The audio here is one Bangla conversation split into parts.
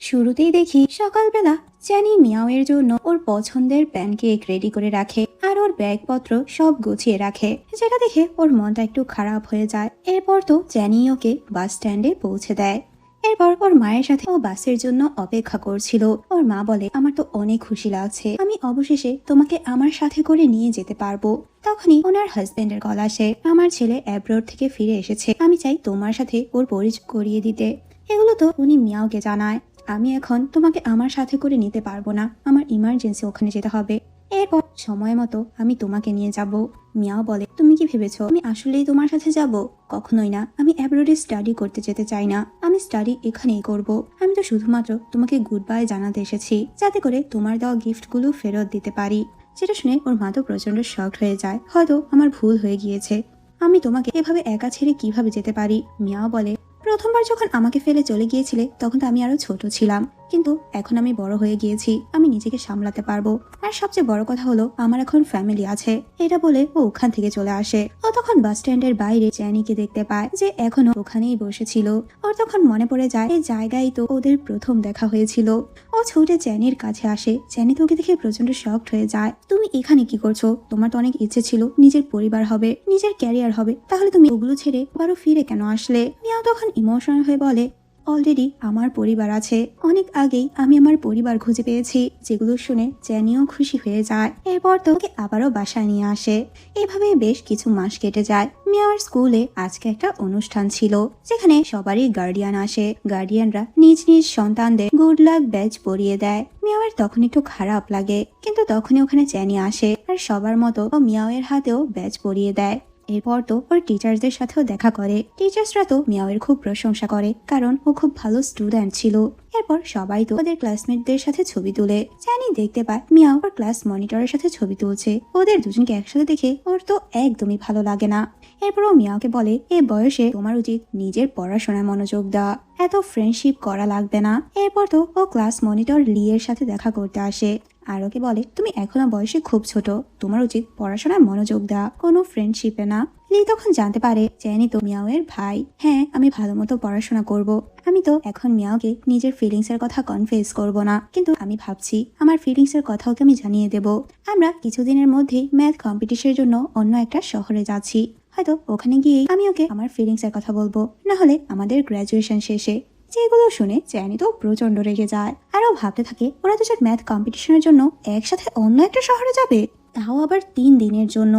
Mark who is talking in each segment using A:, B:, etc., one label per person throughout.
A: শুরুতেই দেখি সকালবেলা চ্যানি মিয়াওয়ের জন্য ওর পছন্দের প্যানকেক রেডি করে রাখে আর ওর ব্যাগপত্র সব গুছিয়ে রাখে, যেটা দেখে ওর মনটা একটু খারাপ হয়ে যায়। এরপর তো চ্যানি ওকে বাস স্ট্যান্ডে পৌঁছে দেয়। এরপর ওর মায়ের সাথে ও বাসের জন্য অপেক্ষা করছিল। ওর মা বলে, আমার তো অনেক খুশি লাগছে, আমি অবশেষে তোমাকে আমার সাথে করে নিয়ে যেতে পারবো। তখনই ওনার হাজবেন্ডের কল আসে, আমার ছেলে অ্যাব্রোড থেকে ফিরে এসেছে, আমি চাই তোমার সাথে ওর পরিচয় করিয়ে দিতে। এগুলো তো উনি মিয়াওকে জানায়। আমি এখন তোমাকে আমার সাথে করে নিতে পারবো না, আমার ইমার্জেন্সি ওখানে যেতে হবে। এরপর সময় মতো আমি তোমাকে নিয়ে যাব। মিয়াও বলে, তুমি কি ভেবেছো আমি আসলেই তোমার সাথে যাব? কখনোই না, আমি অ্যাব্রোডে স্টাডি করতে যেতে চাই না, আমি স্টাডি এখানেই করব। আমি তো শুধুমাত্র তোমাকে গুড বাই জানাতে এসেছি, যাতে করে তোমার দেওয়া গিফটগুলো ফেরত দিতে পারি। যেটা শুনে ওর মা তো প্রচন্ড শকড হয়ে যায়, হয়তো আমার ভুল হয়ে গিয়েছে, আমি তোমাকে এভাবে একা ছেড়ে কিভাবে যেতে পারি। মিয়াও বলে, প্রথমবার যখন আমাকে ফেলে চলে গিয়েছিলে তখন তো আমি আরো ছোট ছিলাম, কিন্তু এখন আমি বড় হয়ে গিয়েছি, আমি নিজেকে সামলাতে পারবো। আর সবচেয়ে বড় কথা হলো আমার এখন ফ্যামিলি আছে। এটা বলে ও ওখান থেকে চলে আসে। ও তখন বাস স্ট্যান্ডের বাইরে চ্যানিকে দেখতে পায়, যে এখনো ওখানেই বসেছিল। ওর তখন মনে পড়ে যায় এই জায়গায় তো ওদের প্রথম দেখা হয়েছিল। ও ছুটে চ্যানির কাছে আসে। চ্যানি তো ওকে দেখে প্রচন্ড শকড হয়ে যায়। তুমি এখানে কি করছো? তোমার তো অনেক ইচ্ছে ছিল নিজের পরিবার হবে, নিজের ক্যারিয়ার হবে, তাহলে তুমি ওগুলো ছেড়ে আবারও ফিরে কেন আসলে? মিয়াও তখন ইমোশনাল হয়ে বলে, অলরেডি আমার পরিবার আছে, অনেক আগেই আমি আমার পরিবার খুঁজে পেয়েছি। যেগুলো শুনে চ্যানিও খুশি হয়ে যায়। এরপর তো ওকে আবারও বাসায় নিয়ে আসে। এভাবে বেশ কিছু মাস কেটে যায়। মিয়ার স্কুলে আজকে একটা অনুষ্ঠান ছিল, যেখানে সবারই গার্ডিয়ান আসে। গার্ডিয়ানরা নিজ নিজ সন্তানদের গুড লাক ব্যাচ পরিয়ে দেয়। মিয়াওয়ের তখন একটু খারাপ লাগে, কিন্তু তখনই ওখানে চ্যানি আসে আর সবার মতো ও মিয়াওয়ের হাতেও ব্যাচ পরিয়ে দেয়। এরপর তো ওর টিচার্সদের সাথেও দেখা করে। টিচার্সরা তো মিয়াওয়ের খুব প্রশংসা করে, কারণ ও খুব ভালো স্টুডেন্ট ছিল। এরপর সবাই তো ওদের ক্লাসমেটদের সাথে ছবি তুলে। চ্যানি দেখতে পায় মিয়াও ওর ক্লাস মনিটরের সাথে ছবি তুলছে। ওদের দুজনকে একসাথে দেখে ওর তো একদমই ভালো লাগে না। এরপর ও মিয়াওকে বলে, এ বয়সে তোমার উচিত নিজের পড়াশোনায় মনোযোগ দেওয়া, এত ফ্রেন্ডশিপ করা লাগবে না। এরপর তো ও ক্লাস মনিটর লিয়ের সাথে দেখা করতে আসে আর ওকে বলে, তুমি এখনো বয়সে খুব ছোট, তোমার উচিত পড়াশোনায় মনোযোগ দেওয়া, কোনো ফ্রেন্ডশিপে না। লি তখন জানতে পারে চ্যানি তো মিয়াওয়ের ভাই। হ্যাঁ, আমি ভালো মতো পড়াশোনা করব। আমি তো এখন মিয়াওকে নিজের ফিলিংস এর কথা কনফেস করব না, কিন্তু আমি ভাবছি আমার ফিলিংস এর কথা ওকে আমি জানিয়ে দেব। আমরা কিছুদিনের মধ্যেই ম্যাথ কম্পিটিশনের জন্য অন্য একটা শহরে যাচ্ছি, হয়তো ওখানে গিয়ে আমি ওকে আমার ফিলিংস এর কথা বলবো, না হলে আমাদের গ্রাজুয়েশন শেষে। যেগুলো শুনে চ্যানি তো প্রচন্ড রেগে যায়। আরও ভাবতে থাকে ওরা দুজন ম্যাথ কম্পিটিশনের জন্য একসাথে অন্য একটা শহরে যাবে, তাও আবার 3 দিনের জন্য।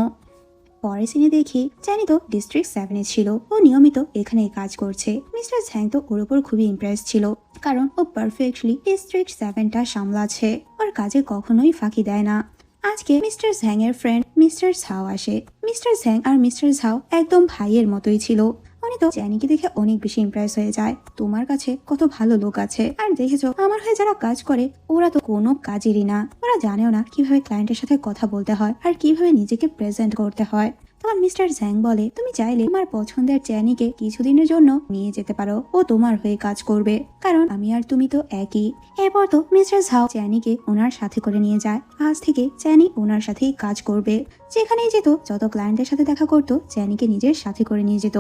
A: পরে সিনে দেখি চ্যানি তো ডিস্ট্রিক্ট 7-এ ছিল। ও নিয়মিত এখানে কাজ করছে। মিস্টার ঝ্যাং তো ওর উপর খুবই ইমপ্রেস ছিল, কারণ ও পারফেক্টলি ডিস্ট্রিক্ট 7টা সামলাচ্ছে, ওর কাজে কখনোই ফাঁকি দেয় না। আজকে মিস্টার ঝ্যাং এর ফ্রেন্ড মিস্টার ঝাও আসে। মিস্টার ঝ্যাং আর মিস্টার ঝাও একদম ভাইয়ের মতোই ছিল। উনি তো চ্যানিকে দেখে অনেক বেশি ইমপ্রেস হয়ে যায়। তোমার কাছে কত ভালো লোক আছে, আর দেখেছো আমার হয়ে যারা কাজ করে ওরা তো কোনো কাজেরই না, ওরা জানেও না কিভাবে ক্লায়েন্টের সাথে কথা বলতে হয় আর কিভাবে নিজেকে প্রেজেন্ট করতে হয়। তখন মিস্টার ঝ্যাং বলে, তুমি চাইলে তোমার পছন্দের চ্যানিকে কিছুদিনের জন্য নিয়ে যেতে পারো, ও তোমার হয়ে কাজ করবে, কারণ আমি আর তুমি তো একই। এরপর তো মিস্টার ঝাও চ্যানিকে ওনার সাথে করে নিয়ে যায়। আজ থেকে চ্যানি ওনার সাথেই কাজ করবে। যেখানেই যেত, যত ক্লায়েন্টের সাথে দেখা করতো, চ্যানিকে নিজের সাথে করে নিয়ে যেত।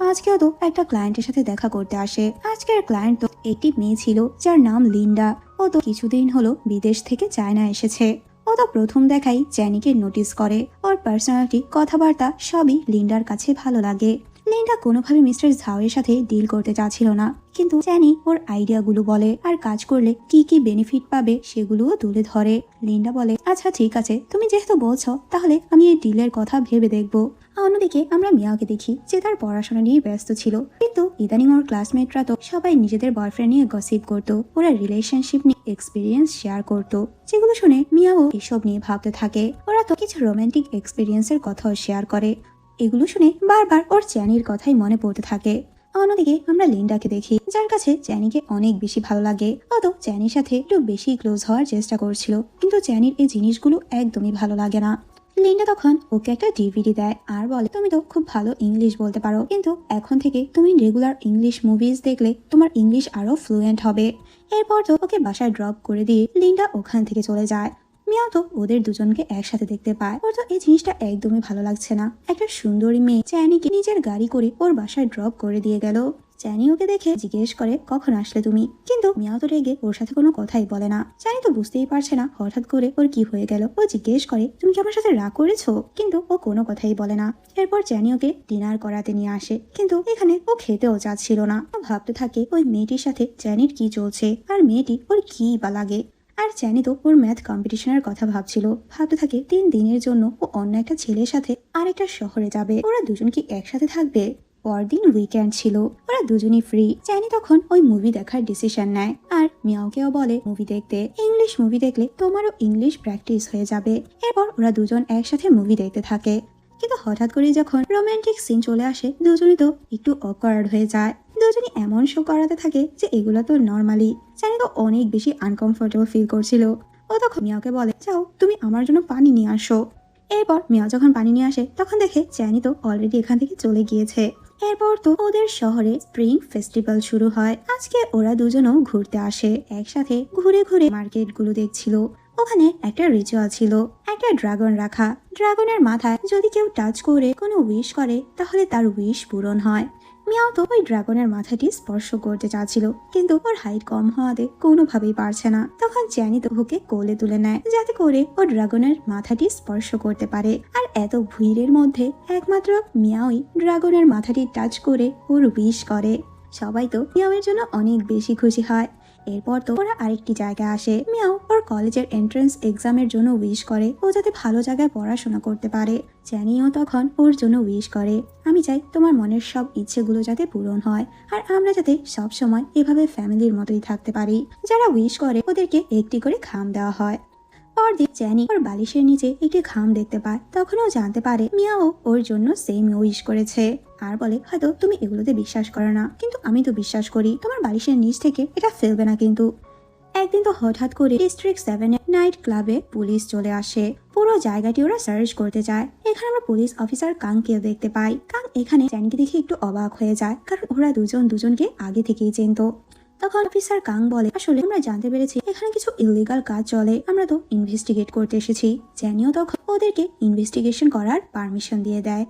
A: আজকেও তো একটা ক্লায়েন্টের সাথে দেখা করতে আসে। আজকের ক্লায়েন্ট তো একটি মেয়ে ছিল, যার নাম লিন্ডা। ও তো কিছুদিন হলো বিদেশ থেকে চায়না এসেছে। ও তো প্রথম দেখাই চ্যানিকে নোটিস করে। ওর পার্সোনালিটি, কথাবার্তা সবই লিন্ডার কাছে ভালো লাগে। লিন্ডা কোনোভাবে মিস্টার ঝাওয়ের সাথে ডিল করতে চাচ্ছিল না, কিন্তু চ্যানি ওর আইডিয়াগুলো বলে আর কাজ করলে কি কি বেনিফিট পাবে সেগুলোও তুলে ধরে। লিন্ডা বলে, আচ্ছা ঠিক আছে, তুমি যেহেতু বলছো তাহলে আমি এই ডিলের কথা ভেবে দেখবো। অন্যদিকে আমরা মিয়াকে দেখি যে তার পড়াশোনা নিয়ে ব্যস্ত ছিল, কিন্তু ইদানিং ওর ক্লাসমেটরা তো সবাই নিজেদের বয়ফ্রেন্ড নিয়ে গসিপ করতো, ওরা রিলেশনশিপ নিয়ে এক্সপিরিয়েন্স শেয়ার করতো। যেগুলো শুনে মিয়াও এসব নিয়ে ভাবতে থাকে। ওরা তো কিছু রোমান্টিক এক্সপিরিয়েন্সের কথাও শেয়ার করে। এগুলো শুনে বারবার ওর চ্যানির কথাই মনে পড়তে থাকে। অন্যদিকে আমরা লিন্ডাকে দেখি, যার কাছে চ্যানিকে অনেক বেশি ভালো লাগে। ও তো চ্যানির সাথে একটু বেশি ক্লোজ হওয়ার চেষ্টা করছিল, কিন্তু চ্যানির এই জিনিসগুলো একদমই ভালো লাগে না। লিন্ডা তখন ওকে একটা ডিভিডি দেয় আর বলে, তুমি তো খুব ভালো ইংলিশ বলতে পারো, কিন্তু এখন থেকে তুমি রেগুলার ইংলিশ মুভিজ দেখলে তোমার ইংলিশ আরো ফ্লুয়েন্ট হবে। এরপর তো ওকে বাসায় ড্রপ করে দিয়ে লিন্ডা ওখান থেকে চলে যায়। মিয়াও তো ওদের দুজনকে একসাথে দেখতে পায়। ওর তো এই জিনিসটা একদমই ভালো লাগছে না। একটা সুন্দরী মেয়ে চ্যানিকে নিজের গাড়ি করে ওর বাসায় ড্রপ করে দিয়ে গেল। চ্যানি ওকে দেখে জিজ্ঞেস করে কখন আসলে তুমি, কিন্তু মিয়াও তো রেগে ওর সাথে কোনো কথাই বলে না। চ্যানি তো বুঝতেই পারছে না হঠাৎ করে ওর কি হয়ে গেল। ও জিজ্ঞেস করে তুমি কি আমার সাথে রাগ করেছো, কিন্তু ও কোনো কথাই বলে না। এরপর চ্যানি ওকে ডিনার করাতে নিয়ে আসে, কিন্তু এখানে ও খেতেও চাচ্ছিল না। ও ভাবতে থাকে ওই মেয়েটির সাথে চ্যানির কি চলছে আর মেয়েটি ওর কি বা লাগে। আর চ্যানি তো ওর ম্যাথ কম্পিটিশনের কথা ভাবছিল। ভাবতে থাকে 3 দিনের জন্য ও অন্য একটা ছেলের সাথে আরেকটা শহরে যাবে। ওরা দুজন কি একসাথে থাকবে? পরদিন উইকেন্ড ছিল, ওরা দুজনই ফ্রি। চ্যানি তখন ওই মুভি দেখার ডিসিশন নেয় আর মিয়াওকেও বলে মুভি দেখতে। ইংলিশ মুভি দেখলে তোমারও ইংলিশ প্র্যাকটিস হয়ে যাবে। এরপর ওরা দুজন একসাথে মুভি দেখতে থাকে, কিন্তু হঠাৎ করে যখন রোমান্টিক সিন চলে আসে দুজনই তো একটু অকওয়ার্ড হয়ে যায়। দুজনই এমন শো করাতে থাকে যে এগুলো তো নর্মালি। চ্যানি তো অনেক বেশি আনকমফোর্টেবল ফিল করছিল। ও তখন মিয়াওকে বলে যাও তুমি আমার জন্য পানি নিয়ে আসো। এরপর মিয়াও যখন পানি নিয়ে আসে তখন দেখে চ্যানি তো অলরেডি এখান থেকে চলে গিয়েছে। এরপর তো ওদের শহরে স্প্রিং ফেস্টিভ্যাল শুরু হয়। আজকে ওরা দুজনও ঘুরতে আসে। একসাথে ঘুরে ঘুরে মার্কেট গুলো দেখছিল। ওখানে একটা রিচুয়াল ছিল, একটা ড্রাগন রাখা। ড্রাগনের মাথায় যদি কেউ টাচ করে কোনো উইশ করে তাহলে তার উইশ পূরণ হয়। মিয়াও তো ওই ড্রাগনের মাথাটি স্পর্শ করতে চাচ্ছিল, কিন্তু ওর হাইট কম হওয়াতে কোনোভাবেই পারছে না। তখন চ্যানি তো ওকে কোলে তুলে নেয় যাতে করে ও ড্রাগনের মাথাটি স্পর্শ করতে পারে। আর এত ভিড়ের মধ্যে একমাত্র মিয়াওই ড্রাগনের মাথাটি টাচ করে ওর উইশ করে। সবাই তো মিয়াওয়ের জন্য অনেক বেশি খুশি হয়। এরপর তো ওরা আরেকটি জায়গায় আসে। মিয়াও ওর কলেজের এন্ট্রান্স এক্সামের জন্য উইশ করে ও যাতে ভালো জায়গায় পড়াশোনা করতে পারে। চ্যানিও তখন ওর জন্য উইশ করে আমি চাই তোমার মনের সব ইচ্ছেগুলো যাতে পূরণ হয় আর আমরা যাতে সব সময় এভাবে ফ্যামিলির মতোই থাকতে পারি। যারা উইশ করে ওদেরকে একটি করে খাম দেওয়া হয়। পরদিন চ্যানি ওর বালিশের নিচে একটি খাম দেখতে পায়। তখন ও জানতে পারে মিয়াও ওর জন্য সেম উইশ করেছে আর বলে হয়তো তুমি এগুলোতে বিশ্বাস করো না, কিন্তু আমি তো বিশ্বাস করি। তোমার বালিশের নিচ থেকে এটা ফেলবে না কিন্তু। একদিন তো হঠাৎ করে ডিস্ট্রিক্ট 7 নাইট ক্লাবে পুলিশ চলে আসে। পুরো জায়গাটি ওরা সার্চ করতে যায়। এখানে আমরা পুলিশ অফিসার কাংকেও দেখতে পাই। কাং এখানে চ্যানিকে দেখে একটু অবাক হয়ে যায়, কারণ ওরা দুজন দুজনকে আগে থেকেই চিনতো। তখন অফিসার কাং বলে আসলে আমরা জানতে পেরেছি এখানে কিছু ইলিগাল কাজ চলে, আমরা তো ইনভেস্টিগেট করতে এসেছি। চ্যানিও তখন ওদেরকে ইনভেস্টিগেশন করার পারমিশন দিয়ে দেয়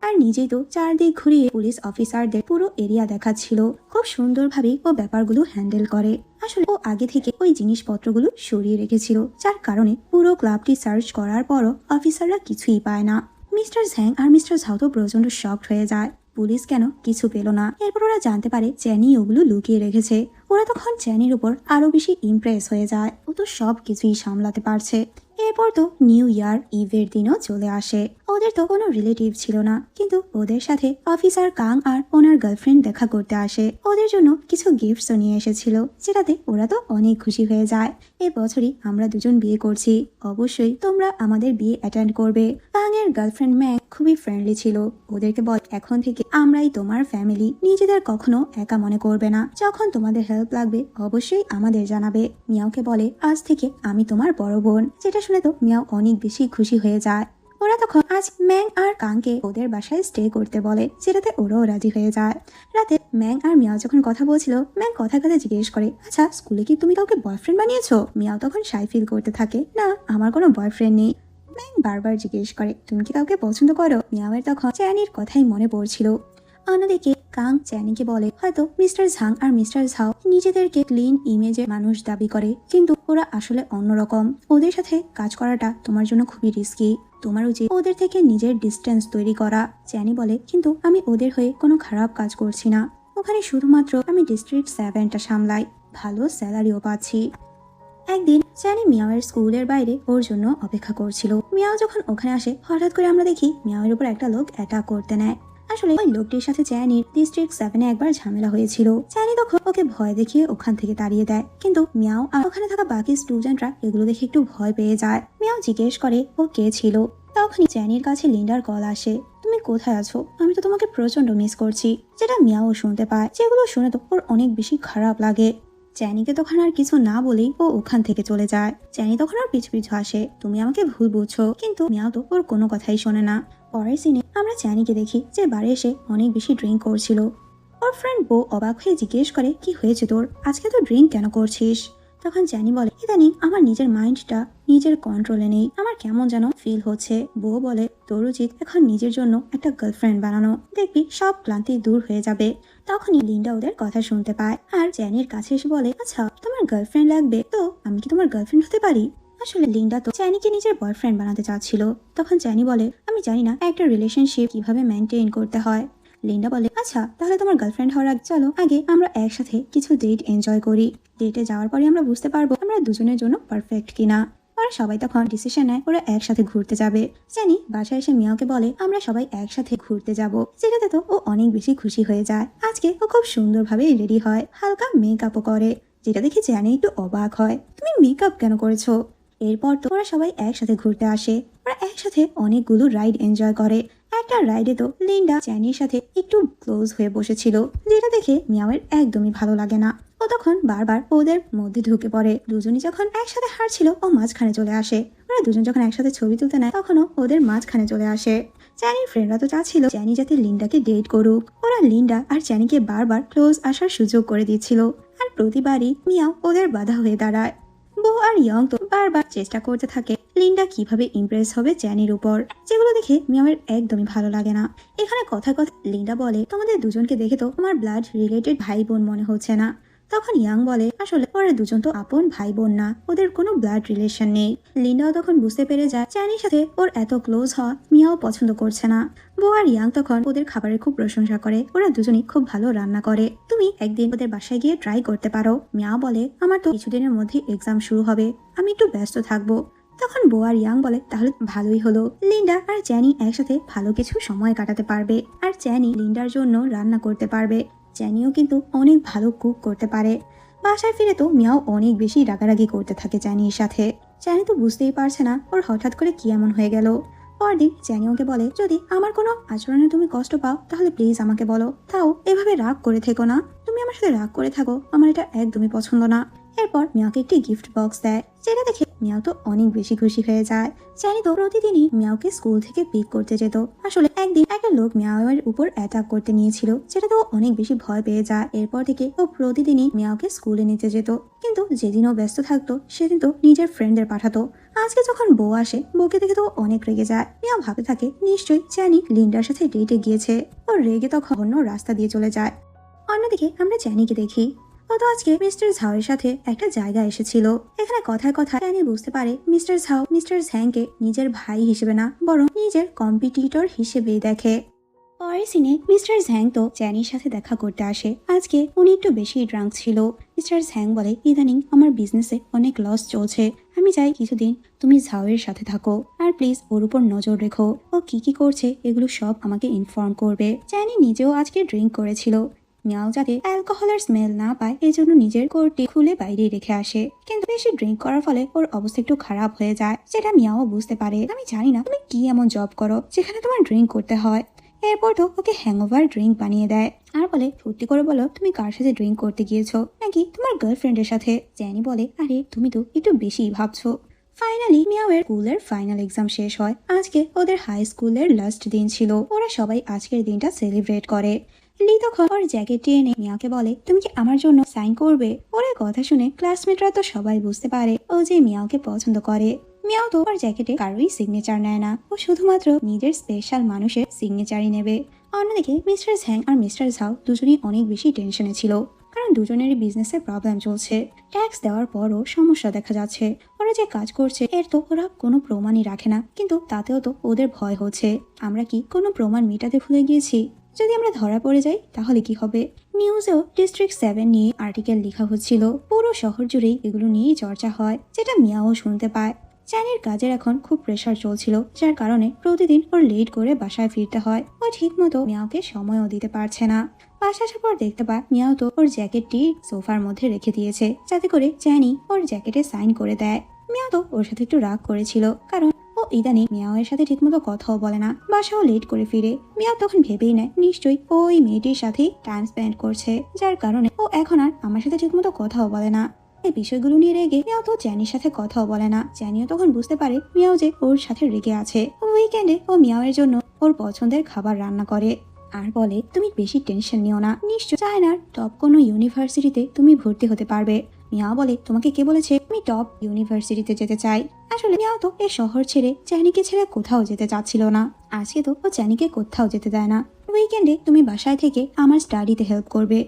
A: আর নিজেই তো চারদিক ঘুরিয়ে পুলিশ অফিসারদের পুরো এরিয়া দেখাচ্ছিল। খুব সুন্দরভাবে ও ব্যাপারগুলো হ্যান্ডেল করে। আসলে ও আগে থেকে ওই জিনিসপত্রগুলো সরিয়ে রেখেছিল, যার কারণে পুরো ক্লাবটি সার্চ করার পরও অফিসাররা কিছুই পায় না। মিস্টার ঝ্যাং আর মিস্টার ঝাও তো প্রচন্ড শকড হয়ে যায়, পুলিশ কেন কিছু পেল না। এরপর ওরা জানতে পারে চ্যানি ওগুলো লুকিয়ে রেখেছে। ওরা তখন চ্যানির উপর আরো বেশি ইমপ্রেস হয়ে যায়, ও তো সব কিছুই সামলাতে পারছে। এরপর তো নিউ ইয়ার ইভের দিনও চলে আসে। ওদের তো কোনো রিলেটিভ ছিল না, কিন্তু ওদের সাথে অফিসার কাং আর ওনার গার্লফ্রেন্ড দেখা করতে আসে। ওদের জন্য কিছু গিফটসও নিয়ে এসেছিল, যেটাতে ওরা তো অনেক খুশি হয়ে যায়। এবছরই আমরা দুজন বিয়ে করছি, অবশ্যই তোমরা আমাদের বিয়ে অ্যাটেন্ড করবে। কাং এর গার্লফ্রেন্ড ম্যাং খুবই ফ্রেন্ডলি ছিল। ওদেরকে বল এখন থেকে আমরাই তোমার ফ্যামিলি, নিজেদের কখনো একা মনে করবে না। যখন তোমাদের হেল্প লাগবে অবশ্যই আমাদের জানাবে। মিয়াওকে বলে আজ থেকে আমি তোমার বড় বোন। যেটা শুনে তো মিয়াও অনেক বেশি খুশি হয়ে যায়। ওরা তখন আজ ম্যাং আর কাংকে ওদের বাসায় স্টে করতে বলে, যেটাতে ওরাও রাজি হয়ে যায়। রাতে ম্যাং আর মিয়াও যখন কথা বলছিল, ম্যাং কথা জিজ্ঞেস করে আচ্ছা স্কুলে কি তুমি কাউকে বয়ফ্রেন্ড বানিয়েছো? মিয়াও তখন শাই ফিল করতে থাকে না, আমার কোনো বয়ফ্রেন্ড নেই। ম্যাং বারবার জিজ্ঞেস করে তুমি কি কাউকে পছন্দ করো? মিয়াওয়ের তখন চ্যানির কথাই মনে পড়ছিল। অন্যদিকে কাং চ্যানিকে বলে হয়তো মিস্টার ঝাং আর মিস্টার ঝাও নিজেদেরকে ক্লিন ইমেজের মানুষ দাবি করে, কিন্তু ওরা আসলে অন্যরকম। ওদের সাথে কাজ করাটা তোমার জন্য খুবই রিস্কি, তোমার উচিত ওদের থেকে নিজের ডিস্টেন্স তৈরি করা। চ্যানি বলে কিন্তু আমি ওদের হয়ে কোনো খারাপ কাজ করছি না, ওখানে শুধুমাত্র আমি ডিস্ট্রিক্ট 7টা সামলাই, ভালো স্যালারিও পাচ্ছি। একদিন চ্যানি মিয়াওয়ের স্কুলের বাইরে ওর জন্য অপেক্ষা করছিল। মিয়াও যখন ওখানে আসে হঠাৎ করে আমরা দেখি মিয়াওয়ের উপর একটা লোক অ্যাটাক করতে নেয়। আসলে ওই লোকটির সাথে চ্যানির ডিস্ট্রিক্ট 7 একবার ঝামেলা হয়েছিল। চ্যানি তখন ওকে ভয় দেখিয়ে ওখান থেকে তাড়িয়ে দেয়, কিন্তু মিয়াও আর ওখানে থাকা বাকি স্টুডেন্টরা এগুলো দেখে একটু ভয় পেয়ে যায়। মিয়াও জিজ্ঞেস করে ও কে ছিল। তখনই চ্যানির কাছে লিন্ডার কল আসে, তুমি কোথায় আছো? আমি তো তোমাকে প্রচন্ড মিস করছি। যেটা মিয়াও শুনতে পায়, যেগুলো শুনে তো ওর অনেক বেশি খারাপ লাগে। চ্যানিকে তখন আর কিছু না বলেই ও ওখান থেকে চলে যায়। চ্যানি তখন আর পিছু পিছু আসে, তুমি আমাকে ভুল বুঝছো, কিন্তু মিয়াও তো ওর কোনো কথাই শোনে না। পরের সিনে আমরা চ্যানিকে দেখি যে বাড়ি এসে অনেক বেশি ড্রিঙ্ক করছিল। ওর ফ্রেন্ড বউ অবাক হয়ে জিজ্ঞেস করে কি হয়েছে তোর, আজকে তো ড্রিঙ্ক কেন করছিস? তখন জ্যানি বলে, ইদানিং আমার নিজের মাইন্ডটা নিজের কন্ট্রোলে নেই, আমার কেমন যেন ফিল হচ্ছে। বউ বলে, তোর উচিত এখন নিজের জন্য একটা গার্লফ্রেন্ড বানানো, দেখবি সব ক্লান্তি দূর হয়ে যাবে। তখনই লিন্ডা ওদের কথা শুনতে পায় আর জ্যানির কাছে এসে বলে, আচ্ছা তোমার গার্লফ্রেন্ড লাগবে তো আমি কি তোমার গার্লফ্রেন্ড হতে পারি? আসলে লিন্ডা তো জ্যানিকে নিজের বয়ফ্রেন্ড বানাতে চাচ্ছিল। তখন জ্যানি বলে, আমি জানি না একটা রিলেশনশিপ কিভাবে মেনটেন করতে হয়। লিন্ডা বলে, আচ্ছা তাহলে তোমার গার্লফ্রেন্ড হওয়ার আগে চলো আগে আমরা একসাথে কিছু ডেট এনজয় করি, ডেটে যাওয়ার পরে আমরা বুঝতে পারবো আমরা দুজনের জন্য পারফেক্ট কিনা। ওরা সবাই তখন ডিসিশন নেয় ওরা একসাথে ঘুরতে যাবে। জ্যানি বাসায় এসে মিয়াওকে বলে, আমরা সবাই একসাথে ঘুরতে যাব, যেটাতে তো ও অনেক বেশি খুশি হয়ে যায়। আজকে ও খুব সুন্দরভাবে রেডি হয়, হালকা মেকআপও করে, যেটা দেখে জ্যানি একটু অবাক হয়, তুমি মেকআপ কেন করেছো? এরপর তো ওরা সবাই একসাথে ঘুরতে আসে, ওরা একসাথে অনেকগুলো রাইড এনজয় করে। একটা রাইডে তো লিন্ডা জ্যানির সাথে একটু ক্লোজ হয়ে বসেছিল, যেটা দেখে মিয়াওয়ের একদমই ভালো লাগে না। ও তখন বারবার ওদের মধ্যে ঢুকে পড়ে। দুজনই যখন একসাথে হাঁটছিল ও মাঝখানে চলে আসে। ওরা দুজন যখন একসাথে ছবি তুলতে নেয় তখনও ওদের মাঝখানে চলে আসে। জ্যানির ফ্রেন্ডরা তো চাচ্ছিল জ্যানি যাতে লিন্ডাকে ডেট করুক। ওরা লিন্ডা আর জ্যানিকে বারবার ক্লোজ আসার সুযোগ করে দিচ্ছিল, আর প্রতিবারই মিয়াও ওদের বাধা হয়ে দাঁড়ায়। বো আর ইয়ং তো বারবার চেষ্টা করতে থাকে লিন্ডা কিভাবে ইমপ্রেস হবে জ্যানির উপর, যেগুলো দেখে মিয়াওয়ের একদমই ভালো লাগে না। এখানে কথায় কথা লিন্ডা বলে, তোমাদের দুজনকে দেখে তো আমার ব্লাড রিলেটেড ভাই বোন মনে হচ্ছে না। তখন ইয়াং বলে, আসলে ওরা দুজন তো আপন ভাই বোন না, ওদের কোনো ব্লাড রিলেশন নেই। লিন্ডাও তখন বুঝতে পেরে যায় জ্যানির সাথে ওর এত ক্লোজ হওয়া মিয়াও পছন্দ করছে না। বো আর ইয়াং তখন ওদের খাবারের খুব প্রশংসা করে, ওরা দুজনই খুব ভালো রান্না করে, তুমি একদিন ওদের বাসায় গিয়ে ট্রাই করতে পারো। মিয়াও বলে, আমার তো কিছুদিনের মধ্যে এক্সাম শুরু হবে, আমি একটু ব্যস্ত থাকবো। তখন বো আর ইয়াং বলে, তাহলে ভালোই হলো, লিন্ডা আর জ্যানি একসাথে ভালো কিছু সময় কাটাতে পারবে, আর জ্যানি লিন্ডার জন্য রান্না করতে পারবে। জ্যানিও কিন্তু অনেক ভালো কুক করতে পারে। বাসায় ফিরে তো মিয়াও অনেক বেশি রাগারাগি করতে থাকে জ্যানির সাথে। জ্যানি তো বুঝতেই পারছে না ওর হঠাৎ করে কি এমন হয়ে গেল। পরদিন জ্যানি ওকে বলে, যদি আমার কোনো আচরণে তুমি কষ্ট পাও তাহলে প্লিজ আমাকে বলো, তাও এভাবে রাগ করে থেকো না, তুমি আমার সাথে রাগ করে থাকো, আমার এটা একদমই পছন্দ না। এরপর মিয়াকে একটি গিফট বক্স দেয়, যেটা দেখে মিয়াও তো অনেক বেশি খুশি হয়ে যায়। জ্যানি তো প্রতিদিনই মিয়াওকে স্কুল থেকে পিক করতে যেত। আসলে একদিন একটা লোক মিয়াওয়ের উপর অ্যাটাক করতে নিয়েছিল, যেটা তো অনেক বেশি ভয় পেয়ে যায়। এরপর থেকে ও প্রতিদিনই মিয়াওকে স্কুলে নিতে যেত, কিন্তু যেদিন ও ব্যস্ত থাকতো সেদিন তো নিজের ফ্রেন্ডদের পাঠাতো। আজকে যখন বউ আসে, বউকে দেখে তো অনেক রেগে যায়। মিয়াও ভাবতে থাকে নিশ্চয়ই জ্যানি লিন্ডার সাথে ডেটে গিয়েছে, ও রেগে তখন অন্য রাস্তা দিয়ে চলে যায়। অন্যদিকে আমরা জ্যানিকে দেখি, ও তো আজকে মিস্টার ঝাওয়ের সাথে একটা জায়গা এসেছিল। এখানে কথায় কথা জ্যানি বুঝতে পারে মিস্টার ঝাও মিস্টার ঝ্যাংকে নিজের ভাই হিসেবে না বরং নিজের কম্পিটিটর হিসেবেই দেখে। পরের সিনে মিস্টার ঝ্যাং তো জ্যানির সাথে দেখা করতে আসে। আজকে উনি একটু বেশি ড্রাঙ্ক ছিল। মিস্টার ঝ্যাং বলে, ইদানিং আমার বিজনেসে অনেক লস চলছে, আমি চাই কিছুদিন তুমি ঝাওয়ের সাথে থাকো, আর প্লিজ ওর উপর নজর রেখো, ও কি কি করছে এগুলো সব আমাকে ইনফর্ম করবে। জ্যানি নিজেও আজকে ড্রিঙ্ক করেছিল। মিয়াও যাতে অ্যালকোহলের স্মেল না পায় এজন্য নিজের কোটটি খুলে বাইরে রেখে আসে, কিন্তু বেশি ড্রিঙ্ক করার ফলে ওর অবস্থা একটু খারাপ হয়ে যায়, যেটা মিয়াও বুঝতে পারে। আমি জানি না তুমি কি এমন জব করো যেখানে তোমার ড্রিঙ্ক করতে হয়। এরপর তো ওকে হ্যাংওভার ড্রিঙ্ক বানিয়ে দেয় আর বলে, সত্যি করে বলো তুমি কার সাথে ড্রিঙ্ক করতে গিয়েছো, নাকি তোমার গার্লফ্রেন্ডের সাথে? জ্যানি বলে, আরে তুমি তো একটু বেশি ভাবছো। ফাইনালি মিয়াওয়ের স্কুলের ফাইনাল এক্সাম শেষ হয়। আজকে ওদের হাই স্কুলের লাস্ট দিন ছিল, ওরা সবাই আজকের দিনটা সেলিব্রেট করে। লি তখন ওর জ্যাকেটটি এনে মিয়াকে বলে, তুমি কি আমার জন্য সাইন করবে? ওর কথা শুনে ক্লাসমেটরা তো সবাই বুঝতে পারে ও যে মিয়াওকে পছন্দ করে। মিয়াও তো ওর জ্যাকেটে কারোই সিগনেচার নেয় না, ও শুধুমাত্র নিজের স্পেশাল মানুষের সিগনেচারই নেবে। অন্যদিকে মিস্টার ঝ্যাং আর মিস্টার ঝাও দুজনেই অনেক বেশি টেনশনে ছিল, কারণ দুজনেরই বিজনেসে প্রবলেম চলছে। ট্যাক্স দেওয়ার পরও সমস্যা দেখা যাচ্ছে। ওরা যে কাজ করছে এর তো ওরা কোনো প্রমাণই রাখে না, কিন্তু তাতেও তো ওদের ভয় হচ্ছে, আমরা কি কোনো প্রমাণ মেটাতে ভুলে গিয়েছি? যদি আমরা ধরা পড়ে যাই তাহলে কি হবে? নিউজেও ডিস্ট্রিক্ট 7 নিয়ে আর্টিকেল লেখা হচ্ছিল, পুরো শহর জুড়েই এগুলো নিয়েই চর্চা হয়, যেটা মিয়াও শুনতে পায়। চ্যানির কাজের এখন খুব প্রেসার চলছিল, যার কারণে প্রতিদিন ওর লেট করে বাসায় ফিরতে হয়। ও ঠিক মতো মিয়াওকে সময়ও দিতে পারছে না। বাসা আসার পর দেখতে পায় মিয়াও তো ওর জ্যাকেটটি সোফার মধ্যে রেখে দিয়েছে, যাতে করে চ্যানি ওর জ্যাকেটে সাইন করে দেয়। মিয়াও তো ওর সাথে একটু রাগ করেছিল, কারণ ও ইদানিং মিয়াওয়ের সাথে ঠিকমতো কথাও বলে না, বাসাও লেট করে ফিরে। মিয়াও তখন ভেবেই নেয় নিশ্চয়ই ওই মেয়েটির সাথেই টাইম স্পেন্ড করছে, যার কারণে ও এখন আর আমার সাথে ঠিকমতো কথাও বলে না। এই বিষয়গুলো নিয়ে রেগে মিয়াও তো জ্যানির সাথে কথাও বলে না। জ্যানিও তখন বুঝতে পারে মিয়াও যে ওর সাথে রেগে আছে। উইকেন্ডে ও মিয়াওয়ের জন্য ওর পছন্দের খাবার রান্না করে আর বলে, তুমি বেশি টেনশন নিও না, নিশ্চয় চায়নার টপ কোনো ইউনিভার্সিটিতে তুমি ভর্তি হতে পারবে। মিয়াও বলে তোমাকে কে বলেছে আমি টপ ইউনিভার্সিটিতে যেতে চাই। আসলে মিয়াও তো এই শহর ছেড়ে চ্যানিকে ছেড়ে কোথাও যেতে চাচ্ছিল না। আজকে তো ও চ্যানিকে কোথাও যেতে দেয় না। উইকেন্ডে তুমি বাসায় থেকে আমার স্টাডিতে হেল্প করবে।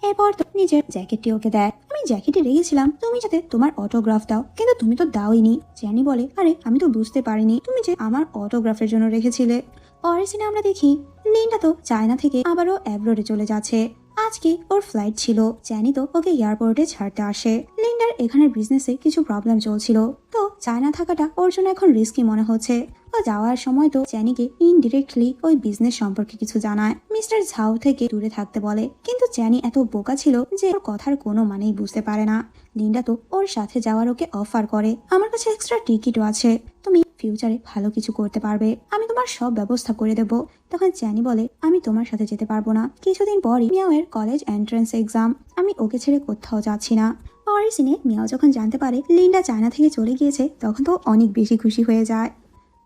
A: এরপর তো নিজের জ্যাকেটটি ওকে দেয়। আমি জ্যাকেটে রেখেছিলাম তুমি যাতে তোমার অটোগ্রাফ দাও, কিন্তু তুমি তো দাওইনি। জ্যানি বলে আরে আমি তো বুঝতে পারিনি তুমি যে আমার অটোগ্রাফের জন্য রেখেছিলে। পরের সিনে আমরা দেখি লিন্ডা তো চায়না থেকে আবারও অ্যাব্রোডে চলে যাচ্ছে। আজকে ওর ফ্লাইট ছিল। জ্যানি তো ওকে এয়ারপোর্টে ছাড়তে আসে। লিন্ডার এখানের বিজনেসে কিছু প্রবলেম চলছিল, তো চায়না থাকাটা ওর জন্য এখন রিস্কি মনে হচ্ছে। ও যাওয়ার সময় তো জ্যানিকে ইনডিরেক্টলি ওই বিজনেস সম্পর্কে কিছু জানায়। মিস্টার ঝাও থেকে দূরে থাকতে বলে, কিন্তু জ্যানি এত বোকা ছিল যে ওর কথার কোনো মানেই বুঝতে পারে না। লিন্ডা তো ওর সাথে যাওয়ার ওকে অফার করে, আমার কাছে এক্সট্রা টিকিটও আছে, তুমি ফিউচারে ভালো কিছু করতে পারবে, আমি তোমার সব ব্যবস্থা করে দেবো। তখন জ্যানি বলে আমি তোমার সাথে যেতে পারবো না, কিছুদিন পরই মিয়াওয়ের কলেজ এন্ট্রান্স এক্সাম, আমি ওকে ছেড়ে কোথাও যাচ্ছি না। পরের সিনে মিয়াও যখন জানতে পারে লিন্ডা চায়না থেকে চলে গিয়েছে, তখন তো অনেক বেশি খুশি হয়ে যায়।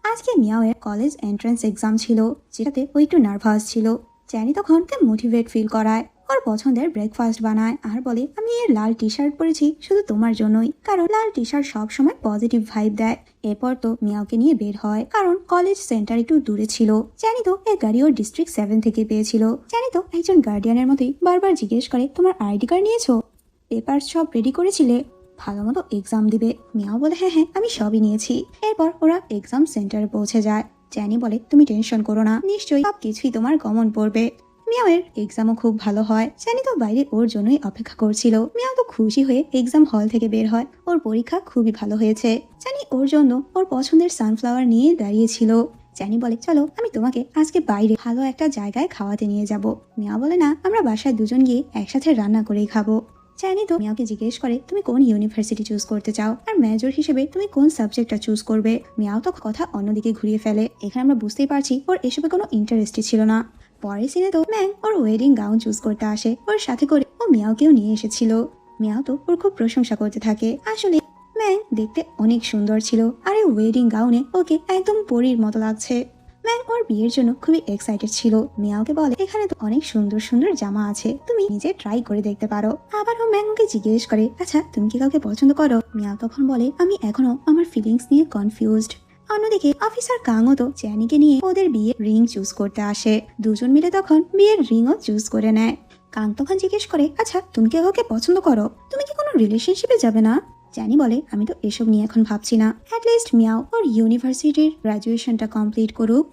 A: আজকে মিয়াওয়ের কলেজ এন্ট্রান্স এক্সাম ছিল, যেটাতে ও একটু নার্ভাস ছিল। জ্যানি তখন মোটিভেট ফিল করায়, ওর পছন্দের ব্রেকফাস্ট বানায় আর বলে আমি এই লাল টি শার্ট পরেছি শুধু তোমার জন্যই, কারণ লাল টি শার্ট সবসময় পজিটিভ ভাইব দেয়। এরপর তো মিয়াওকে নিয়ে বের হয়, কারণ কলেজ সেন্টার একটু দূরে ছিল। জানি তো এই গাড়ি ওর ডিস্ট্রিক্ট 7 থেকে পেয়েছিল। জানি তো একজন গার্ডিয়ানের মতোই বারবার জিজ্ঞেস করে তোমার আইডি কার্ড নিয়েছো, পেপার সব রেডি করেছিলে, ভালো মতো এক্সাম দিবে। মিয়াও বলে হ্যাঁ হ্যাঁ আমি সবই নিয়েছি। এরপর ওরা এক্সাম সেন্টারে পৌঁছে যায়। জ্যানি বলে তুমি টেনশন করো না, নিশ্চয়ই সব কিছুই তোমার কমন পড়বে। মিয়াওয়ের এক্সামও খুব ভালো হয়। জ্যানি তো বাইরে ওর জন্যই অপেক্ষা করছিল। মিয়াও তো খুশি হয়ে এক্সাম হল থেকে বের হয়, ওর পরীক্ষা খুবই ভালো হয়েছে। জ্যানি ওর জন্য ওর পছন্দের সানফ্লাওয়ার নিয়ে দাঁড়িয়েছিল। জ্যানি বলে চলো আমি তোমাকে আজকে বাইরে ভালো একটা জায়গায় খাওয়াতে নিয়ে যাব। মিয়া বলে না, আমরা বাসায় দুজন গিয়ে একসাথে রান্না করেই খাবো। জ্যানি তো মিয়াকে জিজ্ঞেস করে তুমি কোন ইউনিভার্সিটি চুজ করতে চাও, আর মেজর হিসেবে তুমি কোন সাবজেক্টটা চুজ করবে। মিয়াও তো কথা অন্যদিকে ঘুরিয়ে ফেলে। এখানে আমরা বুঝতেই পারছি ওর এসবে কোনো ইন্টারেস্টই ছিল না। পরের সিনে তো ম্যাং ওর ওয়েডিং গাউন চুজ করতে আসে, ওর সাথে করে ও মিয়াওকেও নিয়ে এসেছিল। মিয়াও তো ওর খুব প্রশংসা করতে থাকে। আসলে ম্যাং দেখতে অনেক সুন্দর ছিল, আর এই ওয়েডিং গাউনে ওকে একদম পরীর মতো লাগছে। ম্যাং ওর বিয়ের জন্য খুবই এক্সাইটেড ছিল। মিয়াওকে বলে এখানে তো অনেক সুন্দর সুন্দর জামা আছে, তুমি নিজে ট্রাই করে দেখতে পারো। আবারও ম্যাং ওকে জিজ্ঞেস করে আচ্ছা তুমি কি কাউকে পছন্দ করো। মিয়াও তখন বলে আমি এখনো আমার ফিলিংস নিয়ে কনফিউজড। অন্যদিকে অফিসার কাংও তো জ্যানিকে নিয়ে ওদের বিয়ের রিং চুজ করতে আসে। দুজন মিলে তখন বিয়ের রিংও চুজ করে নেয়। কাং তখন জিজ্ঞেস করে আচ্ছা তুমি কি কাউকে পছন্দ করো, তুমি কি কোনো রিলেশনশিপে যাবে না। জ্যানি বলে আমি তো এসব নিয়ে এখন ভাবছি না, অ্যাটলিস্ট মিয়াও ওর ইউনিভার্সিটির গ্রাজুয়েশনটা কমপ্লিট করুক।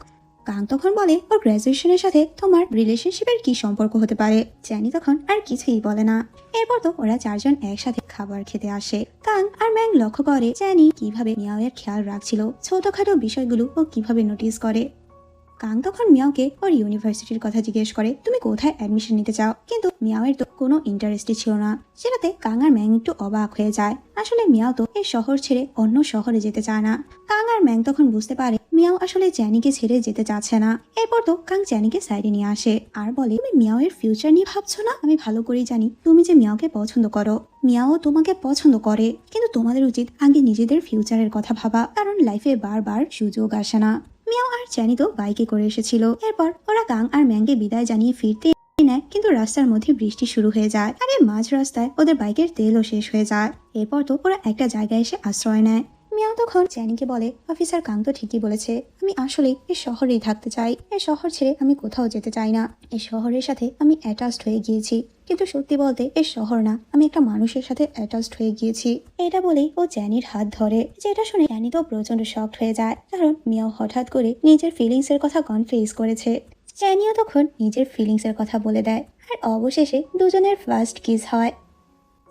A: কাং তখন বলে ওর গ্রাজুয়েশনের সাথে তোমার রিলেশনশিপের কি সম্পর্ক হতে পারে। জ্যানি তখন আর কিছুই বলে না। এরপর তো ওরা চারজন একসাথে খাবার খেতে আসে। কাং আর ম্যাং লক্ষ্য করে জ্যানি কিভাবে মিয়াওয়ের খেয়াল রাখছিল, ছোটখাটো বিষয়গুলো ও কিভাবে নোটিস করে। কাং তখন মিয়াওকে ওর ইউনিভার্সিটির কথা জিজ্ঞেস করে তুমি কোথায় অ্যাডমিশন নিতে চাও, কিন্তু মিয়াওয়ের তো কোনো ইন্টারেস্টই ছিল না। সেটাতে কাং আর ম্যাং একটু অবাক হয়ে যায়। আসলে মিয়াও তো এই শহর ছেড়ে অন্য শহরে যেতে চায় না। কাং আর ম্যাং তখন বুঝতে পারে মিয়াও আসলে জ্যানিকে ছেড়ে যেতে চাচ্ছে না। এরপর তো কাং জ্যানিকে সাইডে নিয়ে আসে আর বলে তুমি মিয়াওয়ের ফিউচার নিয়ে ভাবছো না, আমি ভালো করেই জানি তুমি যে মিয়াওকে পছন্দ করো, মিয়াও তোমাকে পছন্দ করে, কিন্তু তোমাদের উচিত আগে নিজেদের ফিউচারের কথা ভাবা, কারণ লাইফে বারবার সুযোগ আসে না। মিয়াও আর জ্যানি তো বাইকে করে এসেছিল। এরপর ওরা কাং আর ম্যাংকে বিদায় জানিয়ে ফিরতে নেয়, কিন্তু রাস্তার মধ্যে বৃষ্টি শুরু হয়ে যায়, আর এই মাঝ রাস্তায় ওদের বাইকের তেলও শেষ হয়ে যায়। এরপর তো ওরা একটা জায়গায় এসে আশ্রয় নেয়। মিয়াও তখন জ্যানিকে বলে অফিসার কাং তো ঠিকই বলেছে, আমি আসলে এই শহরেই থাকতে চাই, এই শহর ছেড়ে আমি কোথাও যেতে চাই না। এই শহরের সাথে আমি অ্যাটাচড হয়ে গিয়েছি, কিন্তু সত্যি বলতে এই শহর না, আমি একটা মানুষের সাথে অ্যাটাচড হয়ে গিয়েছি। এটা বলেই ও জ্যানির হাত ধরে। যেটা শুনে জ্যানি তো প্রচন্ড শকড হয়ে যায়, কারণ মিয়াও হঠাৎ করে নিজের ফিলিংস এর কথা কনফেস করেছে। জ্যানিও তখন নিজের ফিলিংস এর কথা বলে দেয়, আর অবশেষে দুজনের ফার্স্ট কিস হয়।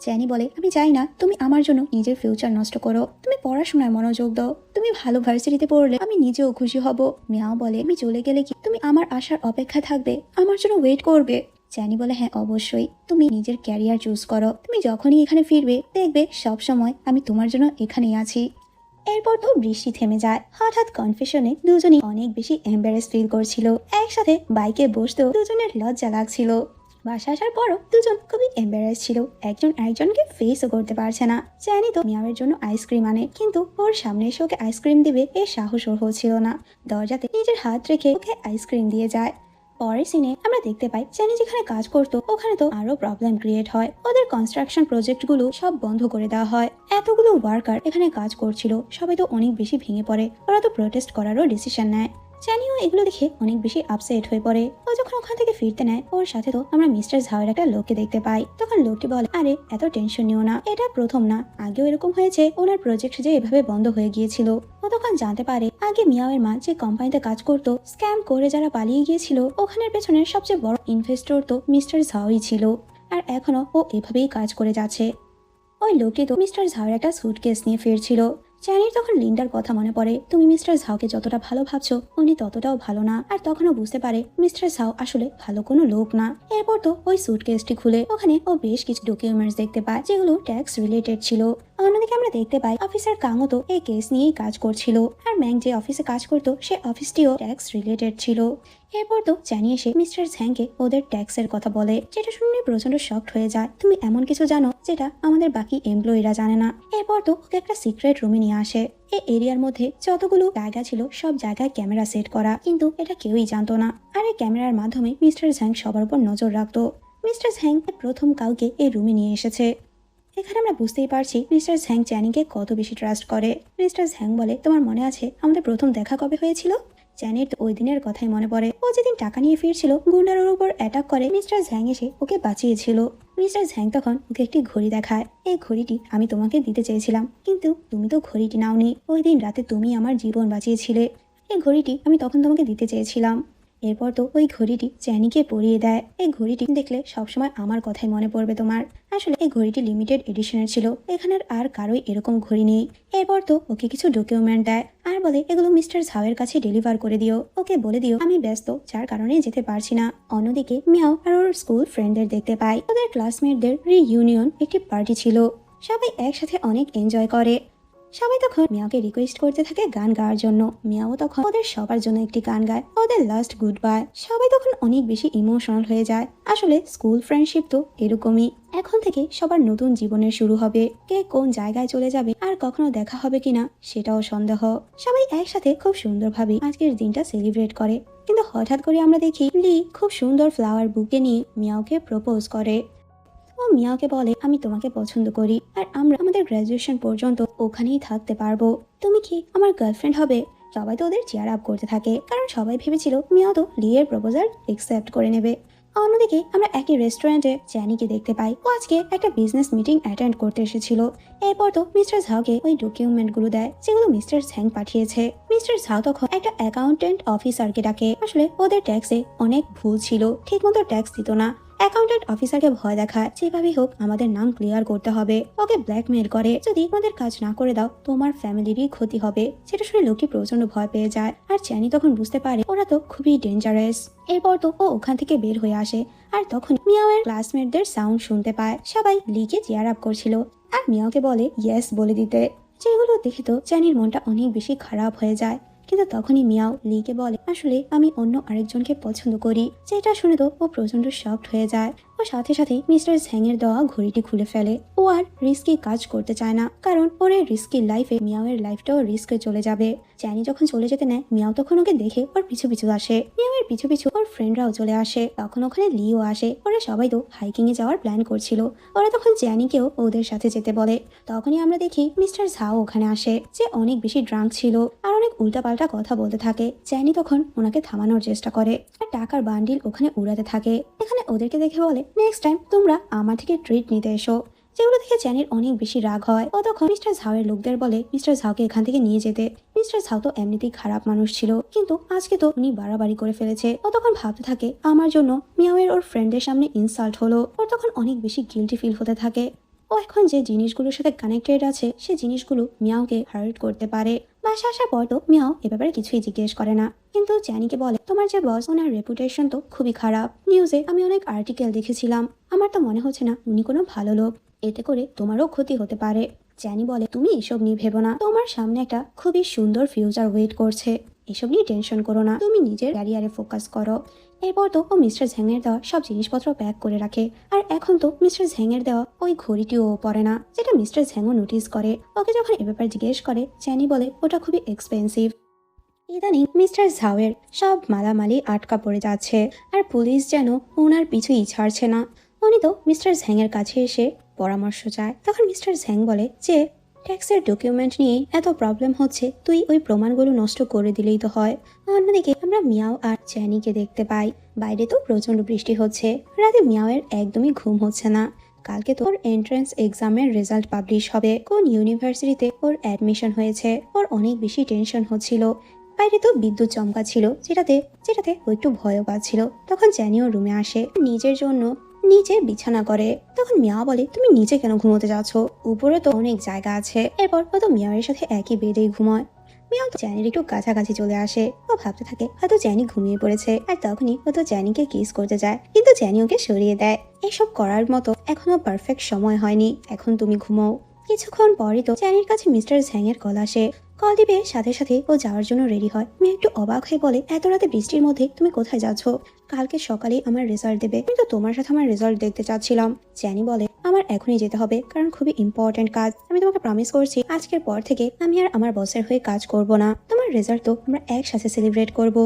A: জ্যানি বলে আমি চাই না তুমি আমার জন্য নিজের ফিউচার নষ্ট করো, তুমি পড়াশোনায় মনোযোগ দাও, তুমি ভালো ভার্সিটিতে পড়লে আমি নিজেও খুশি হব। মিয়াও বলে আমি চলে গেলে কি তুমি আমার আসার অপেক্ষা থাকবে, আমার জন্য ওয়েট করবে। জ্যানি বলে হ্যাঁ অবশ্যই, তুমি নিজের ক্যারিয়ার চুজ করো, তুমি যখনই এখানে ফিরবে দেখবে সব সময় আমি তোমার জন্য এখানেই আছি। এরপর তো বৃষ্টি থেমে যায়। হঠাৎ কনফেশনে দুজনই অনেক বেশি এম্বারেস ফিল করছিল। একসাথে বাইকে বসতেও দুজনের লজ্জা লাগছিল। বাসা আসার পরও দুজন খুবই এম্বারেস ছিল, একজন আরেকজনকে ফেসও করতে পারছে না। জ্যানি তো মিয়াওয়ের জন্য আইসক্রিম আনে, কিন্তু ওর সামনে এসে ওকে আইসক্রিম দিবে এর সাহস ওর হচ্ছিল না। দরজাতে নিজের হাত রেখে ওকে আইসক্রিম দিয়ে যায়। পরের সিনে আমরা দেখতে পাই চ্যানি যেখানে কাজ করতো ওখানে তো আরো প্রবলেম ক্রিয়েট হয়। ওদের কনস্ট্রাকশন প্রজেক্ট গুলো সব বন্ধ করে দেওয়া হয়। এতগুলো ওয়ার্কার এখানে কাজ করছিল, সবাই তো অনেক বেশি ভেঙে পড়ে। ওরা তো প্রোটেস্ট করারও ডিসিশন নেয়। চ্যানিও এগুলো দেখে অনেক বেশি আপসেট হয়ে পড়ে। ও যখন ওখান থেকে ফিরতে নেয় ওর সাথে তো আমরা মিস্টার ঝাওয়ের একটা লোককে দেখতে পাই। তখন লোকটি বলে, আরে এত টেনশন নিও না, এটা প্রথম না, আগেও এরকম হয়েছে। ওনার প্রজেক্ট যে এভাবে বন্ধ হয়ে গিয়েছিল। ও তখন জানতে পারে আগে মিয়াওয়ের মা যে কোম্পানিতে কাজ করতো, স্ক্যাম করে যারা পালিয়ে গিয়েছিল ওখানের পেছনে সবচেয়ে বড় ইনভেস্টর তো মিস্টার ঝাওই ছিল। আর এখনো ও এভাবেই কাজ করে যাচ্ছে। ওই লোকটি তো মিস্টার ঝাওয়ের একটা সুটকেস নিয়ে ফিরছিল। চ্যানির তখন লিন্ডার কথা মনে পড়ে, তুমি মিস্টার ঝাওকে যতটা ভালো ভাবছো উনি ততটাও ভালো না। আর তখনও বুঝতে পারে মিস্টার ঝাও আসলে ভালো কোনো লোক না। এরপর তো ওই সুটকেসটি খুলে ওখানে ও বেশ কিছু ডকুমেন্টস দেখতে পায় যেগুলো ট্যাক্স রিলেটেড ছিল। অন্যদিকে আমরা দেখতে পাই অফিসার কাংও তো এই কেস নিয়েই কাজ করছিল। আর ম্যাং যে অফিসে কাজ করতো সে অফিসটিও ট্যাক্স রিলেটেড ছিল। এরপর তো চ্যানি এসে মিস্টার ঝ্যাংকে ওদের ট্যাক্সের কথা বলে, যেটা শুনে প্রচন্ড শকড হয়ে যায়। তুমি এমন কিছু জানো যেটা আমাদের বাকি এমপ্লয়িরা জানে না। এরপর তো ওকে একটা সিক্রেট রুমে নিয়ে আসে। এই এরিয়ার মধ্যে যতগুলো জায়গা ছিল সব জায়গায় ক্যামেরা সেট করা, কিন্তু এটা কেউই জানতো না। আর এই ক্যামেরার মাধ্যমে মিস্টার ঝ্যাং সবার উপর নজর রাখতো। মিস্টার ঝ্যাং প্রথম কাউকে এই রুমে নিয়ে এসেছে। এখানে আমরা বুঝতেই পারছি মিস্টার ঝ্যাং চ্যানিকে কত বেশি ট্রাস্ট করে। মিস্টার ঝ্যাং বলে, তোমার মনে আছে আমাদের প্রথম দেখা কবে হয়েছিল? চ্যানির তো ওই দিনের কথাই মনে পড়ে। ও যেদিন টাকা নিয়ে ফিরছিল গুন্ডার ওর উপর অ্যাটাক করে মিস্টার ঝ্যাং এসে ওকে বাঁচিয়েছিল। মিস্টার ঝ্যাং তখন ওকে একটি ঘড়ি দেখায়, এই ঘড়িটি আমি তোমাকে দিতে চেয়েছিলাম কিন্তু তুমি তো ঘড়িটি নাওনি। ওই দিন রাতে তুমি আমার জীবন বাঁচিয়েছিলে, এই ঘড়িটি আমি তখন তোমাকে দিতে চেয়েছিলাম। এরপর তো ওই ঘড়িটি চ্যানিকে পরিয়ে দেয়। এই ঘড়িটি দেখলে সবসময় আমার কথাই মনে পড়বে তোমার। আসলে এই ঘড়িটি লিমিটেড এডিশনের ছিল, এখানের আর কারোই এরকম ঘড়ি নেই। এরপর তো ওকে কিছু ডকুমেন্ট দেয় আর বলে এগুলো মিস্টার ঝাওয়ের কাছে ডেলিভার করে দিও। ওকে বলে দিও আমি ব্যস্ত, যার কারণে যেতে পারছি না। অন্যদিকে মিয়াও আর ওর স্কুল ফ্রেন্ডদের দেখতে পাই। ওদের ক্লাসমেটদের রিইউনিয়ন একটি পার্টি ছিল, সবাই একসাথে অনেক এনজয় করে। সবাই তখন মিয়াওকে রিকোয়েস্ট করতে থাকে গান গাওয়ার জন্য। মিয়াও তখন ওদের সবার জন্য একটি গান গায়, ওদের লাস্ট গুড বাই। সবাই তখন অনেক বেশি ইমোশনাল হয়ে যায়। আসলে স্কুল ফ্রেন্ডশিপ তো এরকমই, এখন থেকে সবার নতুন জীবনের শুরু হবে। কে কোন জায়গায় চলে যাবে আর কখনো দেখা হবে কিনা সেটাও সন্দেহ। সবাই একসাথে খুব সুন্দরভাবে আজকের দিনটা সেলিব্রেট করে। কিন্তু হঠাৎ করে আমরা দেখি লি খুব সুন্দর ফ্লাওয়ার বুকে নিয়ে মিয়াওকে প্রপোজ করে। ও মিয়াওকে বলে, আমি তোমাকে পছন্দ করি আর আমরা আমাদের গ্রাজুয়েশন পর্যন্ত ওখানেই থাকতে পারবো, তুমি কি আমার গার্লফ্রেন্ড হবে? সবাই তো ওদের চেয়ার আপ করতে থাকে, কারণ সবাই ভেবেছিল মিয়াও তো লিয়ের প্রপোজাল একসেপ্ট করে নেবে। অন্যদিকে আমরা একই রেস্টুরেন্টে চ্যানিকে দেখতে পাই। ও আজকে একটা বিজনেস মিটিং অ্যাটেন্ড করতে এসেছিল। এরপর তো মিস্টার ঝাওকে ওই ডকুমেন্টগুলো দেয় যেগুলো মিস্টার ঝ্যাং পাঠিয়েছে। মিস্টার ঝাও তখন একটা অ্যাকাউন্টেন্ট অফিসারকে ডাকে। আসলে ওদের ট্যাক্সে অনেক ভুল ছিল, ঠিকমতো ট্যাক্স দিত না। অ্যাকাউন্টেন্ট অফিসারকে ভয় দেখায়, যেভাবেই হোক আমাদের নাম ক্লিয়ার করতে হবে। ওকে ব্ল্যাকমেল করে, যদি আমাদের কাজ না করে দাও তোমার ফ্যামিলিরই ক্ষতি হবে। সেটা শুনে লোকটি প্রচন্ড ভয় পেয়ে যায়। আর চ্যানি তখন বুঝতে পারে ওরা তো খুবই ডেঞ্জারাস। এরপর তো ও ওখান থেকে বের হয়ে আসে। আর তখন মিয়াওয়ের ক্লাসমেটদের সাউন্ড শুনতে পায়, সবাই লিকে চেয়ার আপ করছিল আর মিয়াওকে বলে ইয়েস বলে দিতে। যেগুলো দেখে তো চ্যানির মনটা অনেক বেশি খারাপ হয়ে যায়। কিন্তু তখনই মিয়াও লিকে বলে, আসলে আমি অন্য আরেকজনকে পছন্দ করি। যেটা শুনে তো ও প্রচন্ড শকড হয়ে যায়। ও সাথে সাথে মিস্টার ঝ্যাং এর দেওয়া ঘড়িটি খুলে ফেলে। ও আর রিস্কি কাজ করতে চায় না, কারণ ওর এই রিস্কি লাইফে মিয়াওয়ের লাইফটাও রিস্কে চলে যাবে। চ্যানি যখন চলে যেতে নেয় মিয়াও তখন ওকে দেখে ওর পিছু পিছু আসে। মিয়াওয়ের পিছু পিছু ওর ফ্রেন্ডরাও চলে আসে। তখন ওখানে লিও আসে। ওরা সবাই তো হাইকিং এ যাওয়ার প্ল্যান করছিল। ওরা তখন চ্যানিকেও ওদের সাথে যেতে বলে। তখনই আমরা দেখি মিস্টার ঝাও ওখানে আসে, যে অনেক বেশি ড্রাঙ্ক ছিল আর অনেক উল্টাপাল্টা কথা বলতে থাকে। চ্যানি তখন ওনাকে থামানোর চেষ্টা করে আর টাকার বান্ডিল ওখানে উড়াতে থাকে। এখানে ওদেরকে দেখে বলে, নেক্সট টাইম তোমরা আমার থেকে ট্রিট নিতে এসো। যেগুলো দেখে চ্যানির অনেক বেশি রাগ হয়। ও তখন মিস্টার ঝাওয়ের লোকদের বলে মিস্টার ঝাওকে এখান থেকে নিয়ে যেতে। মিস্টার ঝাও তো এমনিতেই খারাপ মানুষ ছিল, কিন্তু আজকে তো উনি বাড়াবাড়ি করে ফেলেছে। ও তখন ভাবতে থাকে আমার জন্য মিয়াওয়ের ওর ফ্রেন্ডের সামনে ইনসাল্ট হলো। ওর তখন অনেক বেশি গিল্টি ফিল হতে থাকে। ও এখন যে জিনিসগুলোর সাথে কানেক্টেড আছে সে জিনিসগুলো মিয়াওকে হার্ট করতে পারে। বাসা আসার পর তো মিয়াও এ ব্যাপারে কিছুই জিজ্ঞেস করে না, কিন্তু চ্যানিকে বলে তোমার যে বস ওনার রেপুটেশন তো খুবই খারাপ। নিউজে আমি অনেক আর্টিকেল দেখেছিলাম, আমার তো মনে হচ্ছে না উনি কোনো ভালো লোক। এতে করে তোমারও ক্ষতি হতে পারে। চ্যানি বলে, তুমি এসব নিয়ে ভেবো না, তোমার সামনে একটা খুবই সুন্দর ফিউচার ওয়েট করছে। এসব নিয়ে টেনশন করো না, তুমি নিজের ক্যারিয়ারে ফোকাস করো। এরপর তো ও মিস্টার ঝ্যাংয়ের দেওয়া সব জিনিসপত্র প্যাক করে রাখে। আর এখন তো মিস্টার ঝ্যাংয়ের দেওয়া ওই ঘড়িটিও পরে না, যেটা মিস্টার ঝ্যাংও নোটিস করে। ওকে যখন এ ব্যাপারে জিজ্ঞেস করে চ্যানি বলে ওটা খুবই এক্সপেন্সিভ। ইদানিং মিস্টার ঝাওয়ের সব মালামালি আটকা পড়ে যাচ্ছে, আর পুলিশ যেন ওনার পিছুই ছাড়ছে না। উনি তো মিস্টার ঝ্যাংয়ের কাছে এসে পরামর্শ চায়। তখন মিস্টার ঝ্যাং বলে যে ট্যাক্সের ডকুমেন্ট নিয়ে এত প্রবলেম হচ্ছে, তুই ওই প্রমাণগুলো নষ্ট করে দিলেই তো হয়। অন্যদিকে আমরা মিয়াও আর চ্যানিকে দেখতে পাই। বাইরে তো প্রচন্ড বৃষ্টি হচ্ছে। রাতে মিয়াওয়ের একদমই ঘুম হচ্ছে না। কালকে তো ওর এন্ট্রান্স এক্সামের রেজাল্ট পাবলিশ হবে, কোন ইউনিভার্সিটিতে ওর অ্যাডমিশন হয়েছে। ওর অনেক বেশি টেনশন হচ্ছিল। বাইরে তো বিদ্যুৎ চমকা ছিল, যেটাতে যেটাতে ও একটু ভয়ও পাচ্ছিল। তখন চ্যানিও রুমে আসে, নিজের জন্য নিচে বিছানা করে। তখন মিয়া বলে, তুমি নিচে কেন ঘুমোতে যাচ্ছ? উপরে তো অনেক জায়গা আছে। এরপর ও তো মিয়াওয়ের সাথে একই বেডেই ঘুমায়। মিয়াও তো চ্যানির একটু কাছাকাছি চলে আসে। ও ভাবতে থাকে হয়তো চ্যানি ঘুমিয়ে পড়েছে, আর তখনই ও তো চ্যানিকে কিস করতে যায়, কিন্তু চ্যানি ওকে সরিয়ে দেয়। এসব করার মতো এখনো পারফেক্ট সময় হয়নি, এখন তুমি ঘুমাও। কিছুক্ষণ পরই তো চ্যানির কাছে মিস্টার ঝ্যাং এর কল আসে। কল দিবে সাথে সাথে ও যাওয়ার জন্য রেডি হয়। মেয়ে একটু অবাক হয়ে বলে, এত রাতে বৃষ্টির মধ্যে তুমি কোথায় যাচ্ছ? কালকে সকালে আমার রেজাল্ট দেবে, আমি তো তোমার সাথে আমার রেজাল্ট দেখতে চাচ্ছিলাম। চ্যানি বলে, আমার এখনই যেতে হবে, কারণ খুবই ইম্পর্টেন্ট কাজ। আমি তোমাকে প্রমিস করছি, আজকের পর থেকে আমি আর আমার বসের হয়ে কাজ করব না। তোমার রেজাল্ট তো আমরা একসাথে সেলিব্রেট করব।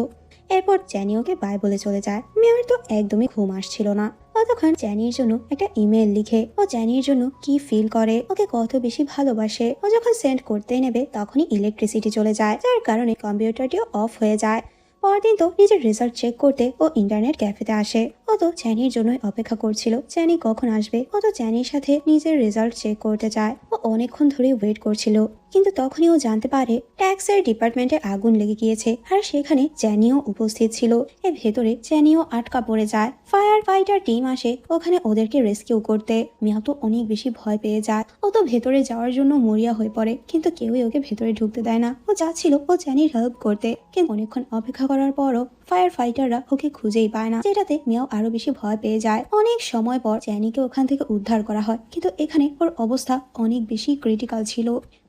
A: এরপর চ্যানি ওকে বাই বলে চলে যায়। মেয়ের তো একদমই ঘুম আসছিল না। ও তখন চ্যানির জন্য একটা ইমেল লিখে, ও চ্যানির জন্য কি ফিল করে, ওকে কত বেশি ভালোবাসে। ও যখন সেন্ড করতে নেবে তখনই ইলেকট্রিসিটি চলে যায়, যার কারণে কম্পিউটারটিও অফ হয়ে যায়। পরদিন তো নিজের রেজাল্ট চেক করতে ও ইন্টারনেট ক্যাফেতে আসে। ও তো চ্যানির জন্যই অপেক্ষা করছিল, চ্যানি কখন আসবে। ও তো চ্যানির সাথে নিজের রেজাল্ট চেক করতে চায়। ও অনেকক্ষণ ধরে ওয়েট করছিল, কিন্তু তখনই ও জানতে পারে ট্যাক্সের ডিপার্টমেন্টে আগুন লেগে গিয়েছে, আর সেখানে চ্যানিও উপস্থিত ছিল। এর ভেতরে চ্যানিও আটকা পড়ে যায়। ফায়ার ফাইটার টিম আসে ওখানে ওদেরকে রেস্কিউ করতে। মিয়া তো অনেক বেশি ভয় পেয়ে যায়। ও তো ভেতরে যাওয়ার জন্য মরিয়া হয়ে পড়ে, কিন্তু কেউই ওকে ভেতরে ঢুকতে দেয় না। ও যাচ্ছিল ও চ্যানির হেল্প করতে, কিন্তু অনেকক্ষণ অপেক্ষা করার পরও ফায়ার ফাইটাররা ওকে খুঁজেই পায় না, যেটাতে মিয়াও আরো বেশি ভয় পেয়ে যায়। অনেক সময় পর চ্যানিকে ওখান থেকে উদ্ধার করা হয়, কিন্তু এখানে ওর অবস্থা অনেক বেশি ক্রিটিক্যাল ছিল।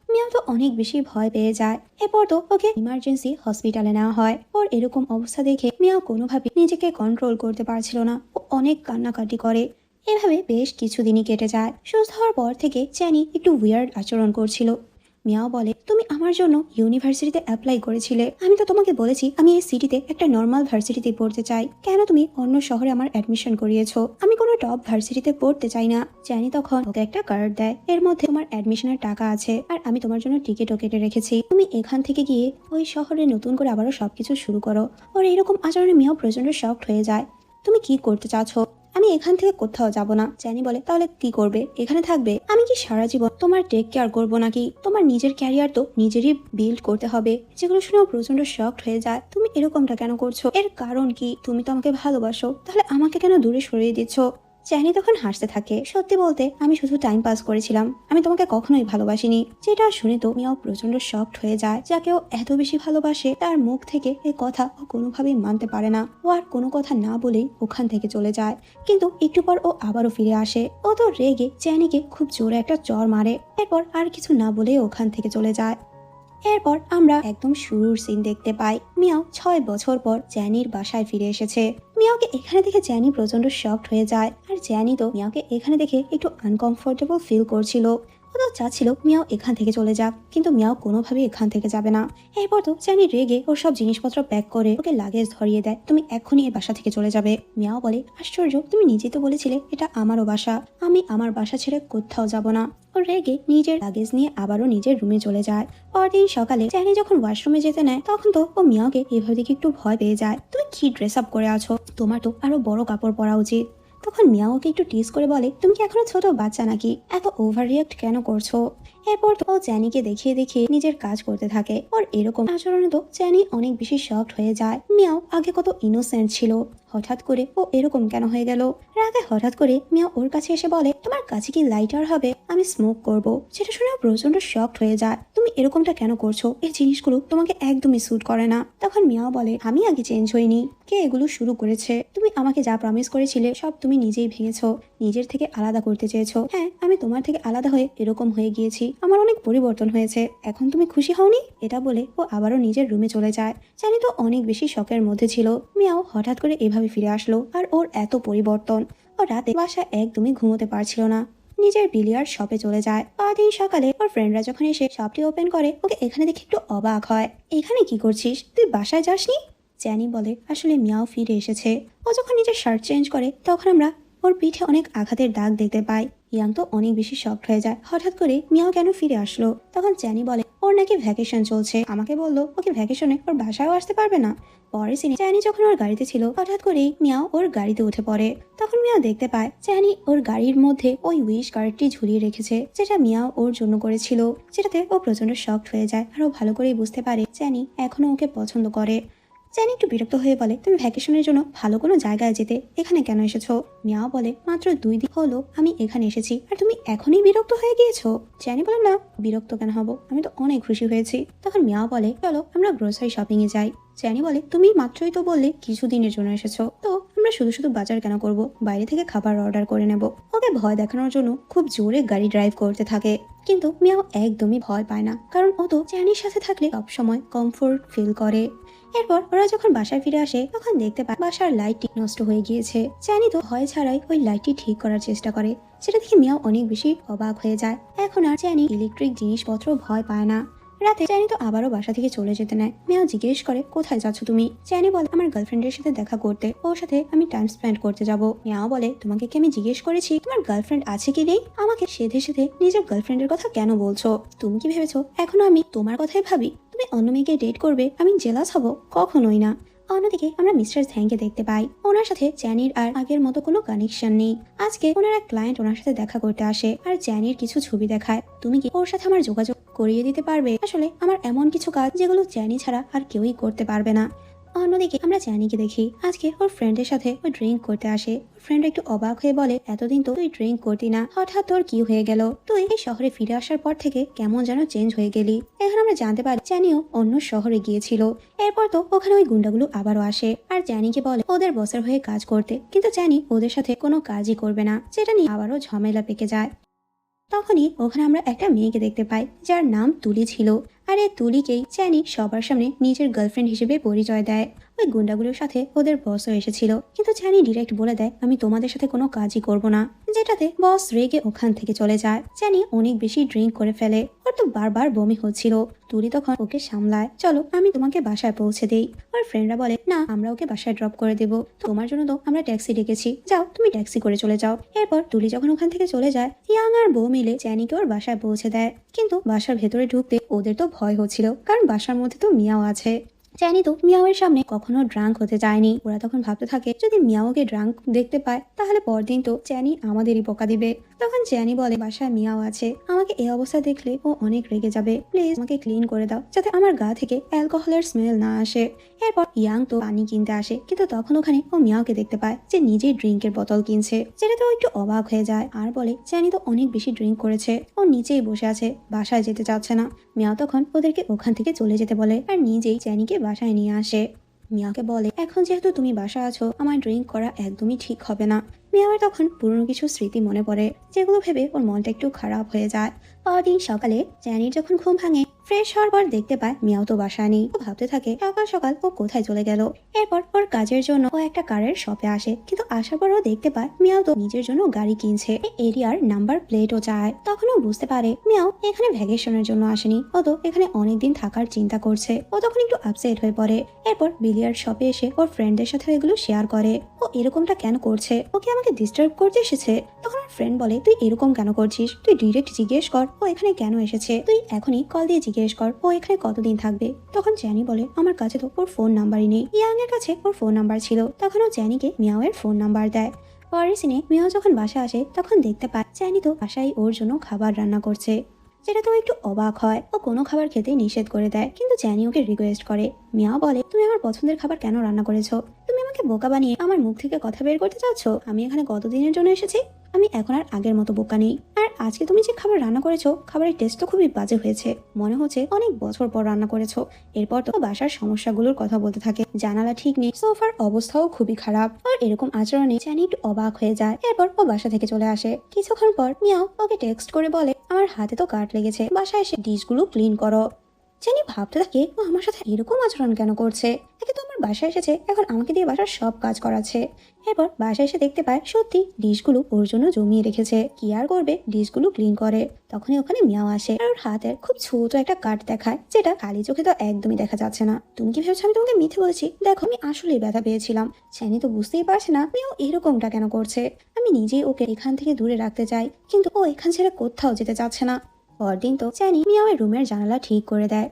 A: মিয়া তো অনেক বেশি ভয় পেয়ে যায়। এরপর তো ওকে ইমার্জেন্সি হসপিটালে নেওয়া হয়। ওর এরকম অবস্থা দেখে মিয়া কোনোভাবে নিজেকে কন্ট্রোল করতে পারছিল না। ও অনেক কান্নাকাটি করে। এভাবে বেশ কিছুদিনই কেটে যায়। সুস্থ হওয়ার পর থেকে চ্যানি একটু উইয়ার্ড আচরণ করছিল। মিয়াও বলে, তুমি আমার জন্য ইউনিভার্সিটিতে অ্যাপ্লাই করেছিলে, আমি তো তোমাকে বলেছি আমি এই সিটিতে একটা নর্মাল ভার্সিটিতে পড়তে চাই, কেন তুমি অন্য শহরে আমার অ্যাডমিশন করিয়েছো? আমি কোনো টপ ভার্সিটিতে পড়তে চাই না। চ্যানি তখন ওকে একটা কার্ড দেয়, এর মধ্যে তোমার অ্যাডমিশনের টাকা আছে, আর আমি তোমার জন্য টিকিটও কেটে রেখেছি। তুমি এখান থেকে গিয়ে ওই শহরে নতুন করে আবারও সবকিছু শুরু করো। ওর এরকম আচরণে মিয়াও প্রচন্ড শকড হয়ে যায়। তুমি কি করতে চাচ্ছ? আমি এখান থেকে কোথাও যাব না। চ্যানি বলে, তাহলে কি করবে? এখানে থাকবে? আমি কি সারা জীবন তোমার টেক কেয়ার করবো নাকি? তোমার নিজের ক্যারিয়ার তো নিজেরই বিল্ড করতে হবে। যেগুলো শুনেও প্রচন্ড শকড হয়ে যায়। তুমি এরকমটা কেন করছো? এর কারণ কি? তুমি তো আমাকে ভালোবাসো, তাহলে আমাকে কেন দূরে সরিয়ে দিচ্ছ? চ্যানি তখন হাসতে থাকে। সত্যি বলতে আমি শুধু টাইম পাস করেছিলাম, আমি তোমাকে কখনোই ভালোবাসিনি। যেটা শুনে তো মিয়াও প্রচন্ড শকড হয়ে যায়। যাকে ও এত বেশি ভালোবাসে তার মুখ থেকে এই কথা ও কোনোভাবেই মানতে পারে না। ও আর কোনো কথা না বলেই ওখান থেকে চলে যায়। কিন্তু একটু পর ও আবারও ফিরে আসে। ও তো রেগে চ্যানিকে খুব জোরে একটা চর মারে। এরপর আর কিছু না বলে ওখান থেকে চলে যায়। এরপর আমরা একদম শুরুর সিন দেখতে পাই। মিয়াও 6 বছর পর চ্যানির বাসায় ফিরে এসেছে। মিয়াওকে এখানে দেখে চ্যানি প্রচন্ড শকড হয়ে যায়, আর চ্যানি তো মিয়াওকে এখানে দেখে একটু আনকমফোর্টেবল ফিল করছিল। ও তো চাচ্ছিল মিয়াও এখান থেকে চলে যাক, কিন্তু মিয়াও কোনোভাবেই এখান থেকে যাবে না। এরপর তো চ্যানি রেগে ওর সব জিনিসপত্র প্যাক করে ওকে লাগেজ ধরিয়ে দেয়, তুমি এক্ষুনি এই বাসা থেকে চলে যাবে। মিয়াও বলে, আশ্চর্য, তুমি নিজেই তো বলেছিলে এটা আমারও বাসা, আমি আমার বাসা ছেড়ে কোথাও যাব না। ও রেগে নিজের লাগেজ নিয়ে আবারও নিজের রুমে চলে যায়। পরদিন সকালে চ্যানি যখন ওয়াশরুমে যেতে নেয়, তখন তো ও মিয়াওকে এভাবে দেখে একটু ভয় পেয়ে যায়। তুমি কি ড্রেস আপ করে আছো? তোমার তো আরো বড় কাপড় পরা উচিত। তখন মিয়াও ওকে একটু টিজ করে বলে, তুমি কি এখনো ছোট বাচ্চা নাকি? এত ওভার রিয়াক্ট কেন করছো? এরপর তো ও চ্যানিকে দেখিয়ে দেখিয়ে নিজের কাজ করতে থাকে। ওর এরকম আচরণে তো চ্যানি অনেক বেশি শকড হয়ে যায়। মিয়াও আগে কত ইনোসেন্ট ছিল, হঠাৎ করে ও এরকম কেন হয়ে গেল? রাতে হঠাৎ করে মিয়া ওর কাছে এসে বলে, তোমার কাছে কি লাইটার হবে? আমি স্মোক করব। সেটা শুনে প্রচন্ড শকড হয়ে যায়। তুমি এরকমটা কেন করছো? এই জিনিসগুলো তোমাকে একদমই স্যুট করে না। তখন মিয়াও বলে, আমি আগে চেঞ্জ হইনি, কে এগুলো শুরু করেছে? তুমি আমাকে যা প্রমিস করেছিলে সব তুমি নিজেই ভেঙেছো, নিজের থেকে আলাদা করতে চেয়েছো। হ্যাঁ, আমি তোমার থেকে আলাদা হয়ে এরকম হয়ে গিয়েছি, আমার অনেক পরিবর্তন হয়েছে, এখন তুমি খুশি হওনি? এটা বলে ও আবারও নিজের রুমে চলে যায়। জানি তো অনেক বেশি শকের মধ্যে ছিল। মিয়াও হঠাৎ করে এভাবে ফিরে আসলো, আর ওর এত পরিবর্তন। ও রাতে বাসা একদমই ঘুমোতে পারছিল না। নিজের বিলিয়ার্ড শপে চলে যায়। পরদিন সকালে ওর ফ্রেন্ডরা যখন এসে শপটি ওপেন করে ওকে এখানে দেখে একটু অবাক হয়। এখানে কি করছিস, তুই বাসায় যাসনি? জ্যানি বলে আসলে মিয়াও ফিরে এসেছে। ও যখন নিজের শার্ট চেঞ্জ করে তখন আমরা ওর পিঠে অনেক আঘাতের দাগ দেখতে পাই। ইয়াং তো অনেক বেশি শকড হয়ে যায়, হঠাৎ করে মিয়াও কেন ফিরে আসলো। তখন জ্যানি বলে ওর নাকি ভ্যাকেশন চলছে, আমাকে বললো ওকে ভ্যাকেশনে ওর বাসায়ও আসতে পারবে না। পরের সিনে জ্যানি যখন ওর গাড়িতে ছিল হঠাৎ করেই মিয়াও ওর গাড়িতে উঠে পড়ে। তখন মিয়াও দেখতে পায় জ্যানি ওর গাড়ির মধ্যে ওই উইশ কার্ডটি ঝুলিয়ে রেখেছে যেটা মিয়াও ওর জন্য করেছিল, যেটাতে ও প্রচন্ড শকড হয়ে যায় আর ও ভালো করেই বুঝতে পারে জ্যানি এখনো ওকে পছন্দ করে। জ্যানি একটু বিরক্ত হয়ে বলে তুমি ভ্যাকেশনের জন্য ভালো কোনো জায়গায় যেতে এখানে কেন এসেছো? মিয়াও বলে মাত্র 2 দিন হলো আমি এখানে এসেছি আর তুমি এখনই বিরক্ত হয়ে গিয়েছো। জ্যানি বলে না, বিরক্ত কেন হব, আমি তো অনেক খুশি হয়েছি। তখন মিয়াও বলে চলো আমরা গ্রোসারি শপিং এ যাই। জ্যানি বলে তুমি মাত্রই তো বললে কিছুদিনের জন্য এসেছো, তো আমরা শুধু শুধু বাজার কেন করব, বাইরে থেকে খাবার অর্ডার করে নেব। ওকে ভয় দেখানোর জন্য খুব জোরে গাড়ি ড্রাইভ করতে থাকে, কিন্তু মিয়াও একদমই ভয় পায় না, কারণ ও তো জ্যানির সাথে থাকলে সবসময় কমফোর্ট ফিল করে। এরপর ওরা যখন বাসায় ফিরে আসে তখন দেখতে পায় বাসার লাইটটি নষ্ট হয়ে গিয়েছে। জ্যানি তো ভয় ছাড়াই ওই লাইটটি ঠিক করার চেষ্টা করে, সেটা দেখে মিয়াও অনেক বেশি অবাক হয়ে যায়। এখন আর জ্যানি ইলেকট্রিক জিনিসপত্র ভয় পায় না। রাতে জ্যানি তো আবারও বাসা থেকে চলে যেতে নেয়। মিয়াও জিজ্ঞেস করে কোথায় যাচ্ছ তুমি? জ্যানি বলে আমার গার্লফ্রেন্ডের সাথে দেখা করতে, ওর সাথে আমি টাইম স্পেন্ড করতে যাব। মিয়াও বলে তোমাকে কি আমি জিজ্ঞেস করেছি তোমার গার্লফ্রেন্ড আছে কি নেই? আমাকে সেধে সেধে নিজের গার্লফ্রেন্ডের কথা কেন বলছো? তুমি কি ভেবেছো এখনো আমি তোমার কথাই ভাবি? তুমি অন্য মেয়েকে ডেট করবে, আমি জেলাস হব? কখনোই না। অন্যদিকে আমরা মিস্টার ঝ্যাংকে দেখতে পাই, ওনার সাথে জ্যানির আর আগের মতো কোনো কানেকশন নেই। আজকে ওনার এক ক্লায়েন্ট ওনার সাথে দেখা করতে আসে আর জ্যানির কিছু ছবি দেখায়। তুমি কি ওর সাথে আমার যোগাযোগ করিয়ে দিতে পারবে? আসলে আমার এমন কিছু কাজ যেগুলো জ্যানি ছাড়া আর কেউই করতে পারবে না। অন্যদিকে আমরা জ্যানিকে দেখি আজকে ওর ফ্রেন্ডের সাথে ও ড্রিঙ্ক করতে আসে। ফ্রেন্ড একটু অবাক হয়ে বলে এতদিন তো তুই ড্রিঙ্ক করতি না, হঠাৎ তোর কি হয়ে গেল? তুই এই শহরে ফিরে আসার পর থেকে কেমন যেন চেঞ্জ হয়ে গেলি। এখন আমরা জানতে পারি জ্যানিও অন্য শহরে গিয়েছিল। এরপর তো ওখানে ওই গুন্ডাগুলো আবারও আসে আর জ্যানিকে বলে ওদের বসের হয়ে কাজ করতে, কিন্তু জ্যানি ওদের সাথে কোনো কাজই করবে না, যেটা নিয়ে আবারও ঝামেলা পেকে যায়। তখনই ওখানে আমরা একটা মেয়েকে দেখতে পাই যার নাম তুলি ছিল, আর এই তুলিকেই জ্যানি সবার সামনে নিজের গার্লফ্রেন্ড হিসেবে পরিচয় দেয়। ওই গুন্ডাগুলোর সাথে ওদের বসও এসেছিল, কিন্তু জ্যানি ডিরেক্ট বলে দেয় আমি তোমাদের সাথে কোনো কাজই করব না, যেটাতে বস রেগে ওখান থেকে চলে যায়। জ্যানি অনেক বেশি ড্রিঙ্ক করে ফেলে, ওর তো বারবার বমি হচ্ছিল। তুলি তখন ওকে সামলায়, চলো আমি তোমাকে বাসায় পৌঁছে দেই। ওর ফ্রেন্ডরা বলে না আমরা ওকে বাসায় ড্রপ করে দেবো, তোমার জন্য তো আমরা ট্যাক্সি ডেকেছি, যাও তুমি ট্যাক্সি করে চলে যাও। এরপর তুলি যখন ওখান থেকে চলে যায় ইয়াং আর বউ মিলে জ্যানিকে ওর বাসায় পৌঁছে দেয়, কিন্তু বাসার ভেতরে ঢুকতে ওদের তো ভয় হচ্ছিল, কারণ বাসার মধ্যে তো মিয়াও আছে। জ্যানি তো মিয়াওয়ের সামনে কখনো ড্রাঙ্ক হতে চায়নি। ওরা তখন ভাবতে থাকে যদি মিয়াওকে ড্রাঙ্ক দেখতে পায় তাহলে পরদিন তো জ্যানি আমাদেরই বকা দিবে। তখন জ্যানি বলে বাসায় মিয়াও আছে, আমাকে এই অবস্থা দেখলে ও অনেক রেগে যাবে, প্লিজ আমাকে ক্লিন করে দাও যাতে আমার গা থেকে অ্যালকোহলের স্মেল না আসে। এরপর ইয়াং তো পানি কিনতে আসে, কিন্তু তখন ওখানে ও মিয়াওকে দেখতে পায় যে নিজেই ড্রিঙ্কের বোতল কিনছে, যেটাতে ও একটু অবাক হয়ে যায় আর বলে জ্যানি তো অনেক বেশি ড্রিঙ্ক করেছে, ও নিচেই বসে আছে, বাসায় যেতে চাচ্ছে না। মিয়াও তখন ওদেরকে ওখান থেকে চলে যেতে বলে আর নিজেই জ্যানিকে বাসায় নিয়ে আসে। মিয়াকে বলে এখন যেহেতু তুমি বাসা আছো আমার ড্রিঙ্ক করা একদমই ঠিক হবে না। মিয়াওয়ের তখন পুরনো কিছু স্মৃতি মনে পড়ে, যেগুলো ভেবে ওর মনটা একটু খারাপ হয়ে যায়। পরদিন সকালে জ্যানির যখন ঘুম ভাঙে ফ্রেশ হওয়ার পর দেখতে পায় মিয়াও তো বাসায় নেই। ও ভাবতে থাকে সকাল সকাল ও কোথায় চলে গেল। এরপর ওর কাজের জন্য ও একটা কারের শপে আসে, কিন্তু আসার পর ও দেখতে পায় মিয়াও তো নিজের জন্য গাড়ি কিনছে, এরিয়ার নাম্বার প্লেটও চায়। তখন ও বুঝতে পারে মিয়াও এখানে ভ্যাকেশনের জন্য আসেনি, ও তো এখানে অনেকদিন থাকার চিন্তা করছে। ও তখন একটু আপসেট হয়ে পড়ে। এরপর বিলিয়ার্ড শপে এসে ওর ফ্রেন্ডদের সাথে এগুলো শেয়ার করে, ও এরকমটা কেন করছে, ও কি আমাকে ডিস্টার্ব করতে এসেছে? তখন ওর ফ্রেন্ড বলে তুই এরকম কেন করছিস, তুই ডিরেক্ট জিজ্ঞেস কর ও এখানে কেন এসেছে, তুই এখনই কল দিয়ে জিজ্ঞেস কর ও এখানে কতদিন থাকবে। তখন জ্যানি বলে আমার কাছে তো ওর ফোন নাম্বারই নেই। ইয়াং এর কাছে ওর ফোন নাম্বার ছিল, তখন ও জ্যানিকে মিয়াওয়ের ফোন নাম্বার দেয়। পরের সিনে মিয়াও যখন বাসা আসে তখন দেখতে পায় জ্যানি তো বাসায় ওর জন্য খাবার রান্না করছে, যেটা তো একটু অবাক হয়। ও কোনো খাবার খেতে নিষেধ করে দেয়, কিন্তু জ্যানি ওকে রিকোয়েস্ট করে। মিয়াও বলে তুমি আমার পছন্দের খাবার কেন রান্না করেছো? তুমি আমাকে বোকা বানিয়ে আমার মুখ থেকে কথা বের করতে চাচ্ছ? আমি এখানে কতদিনের জন্য এসেছি, আমি এখন আর আগের মতো বোকা নেই। আর আজকে তুমি যে খাবার রান্না করেছো খাবারের টেস্ট তো খুবই বাজে হয়েছে, মনে হচ্ছে অনেক বছর পর রান্না করেছো। এরপর তো বাসার সমস্যাগুলোর কথা বলতে থাকে, জানালা ঠিক নেই, সোফার অবস্থাও খুবই খারাপ। আর এরকম আচরণে জ্যানি একটু অবাক হয়ে যায়। এরপর ও বাসা থেকে চলে আসে। কিছুক্ষণ পর মিয়াও ওকে টেক্সট করে বলে আমার হাতে তো কাট লেগেছে, বাসায় এসে ডিশগুলো ক্লিন করো। চ্যানি ভাবতে থাকে ও আমার সাথে এরকম আচরণ কেন করছে। একে তো আমার বাসায় এসেছে, এখন আমাকে দিয়ে বাসার সব কাজ করাচ্ছে। এরপর বাসায় এসে দেখতে পায় সত্যি ডিশগুলো ওর জন্য জমিয়ে রেখেছে। কি আর করবে, ডিশগুলো ক্লিন করে। তখনই ওখানে মিয়াও আসে আর ওর হাতের খুব ছোট একটা কাট দেখায়, যেটা খালি চোখে তো একদমই দেখা যাচ্ছে না। তুমি কি ভেবেছো আমি তোমাকে মিথ্যে বলেছি? দেখো আমি আসলেই ব্যথা পেয়েছিলাম। চ্যানি তো বুঝতেই পারছে না মিয়াও এরকমটা কেন করছে। আমি নিজেই ওকে এখান থেকে দূরে রাখতে চাই, কিন্তু ও এখান ছেড়ে কোথাও যেতে চাচ্ছে না। পরদিন তো চ্যানি মিয়াওয়ের রুমের জানালা ঠিক করে দেয়।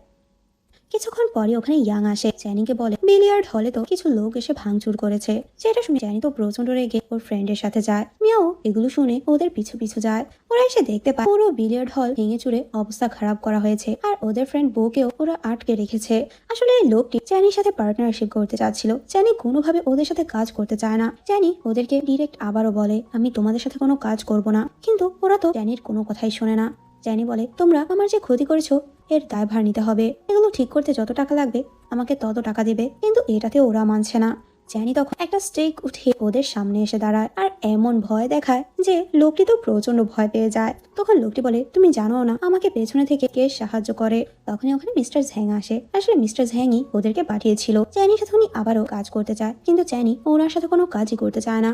A: কিছুক্ষণ পরে ওখানে ইয়াং আসে, চ্যানিকে বলে বিলিয়ার্ড হলে তো কিছু লোক এসে ভাঙচুর করেছে। যেটা শুনে চ্যানি তো প্রচন্ড রেগে ওর ফ্রেন্ডের সাথে যায়। মিয়াও এগুলো শুনে ওদের পিছু পিছু যায়। ওরা এসে দেখতে পায় পুরো বিলিয়ার্ড হল ভেঙে চুরে অবস্থা খারাপ করা হয়েছে, আর ওদের ফ্রেন্ড বউকেও ওরা আটকে রেখেছে। আসলে এই লোকটি চ্যানির সাথে পার্টনারশিপ করতে চাচ্ছিল। চ্যানি কোনোভাবে ওদের সাথে কাজ করতে চায় না। চ্যানি ওদেরকে ডিরেক্ট আবারও বলে আমি তোমাদের সাথে কোনো কাজ করব না, কিন্তু ওরা তো চ্যানির কোনো কথাই শোনে না। চ্যানি বলে তোমরা আমার যে ক্ষতি করেছো এর দায়ভার নিতে হবে। এগুলো ঠিক করতে যত টাকা লাগবে আমাকে তত টাকা দেবে, কিন্তু এটাতে ওরা মানছে না। চ্যানি তখন একটা স্টেক উঠিয়ে ওদের সামনে এসে দাঁড়ায় আর এমন ভয় দেখায় যে লোকটি তো প্রচন্ড ভয় পেয়ে যায়। তখন লোকটি বলে তুমি জানো না আমাকে পেছনে থেকে কে সাহায্য করে। তখনই ওখানে মিস্টার ঝ্যাং আসে। আসলে মিস্টার ঝ্যাংই ওদেরকে পাঠিয়েছিল। চ্যানির সাথে উনি আবারও কাজ করতে চায়, কিন্তু চ্যানি ওনার সাথে কোনো কাজই করতে চায় না।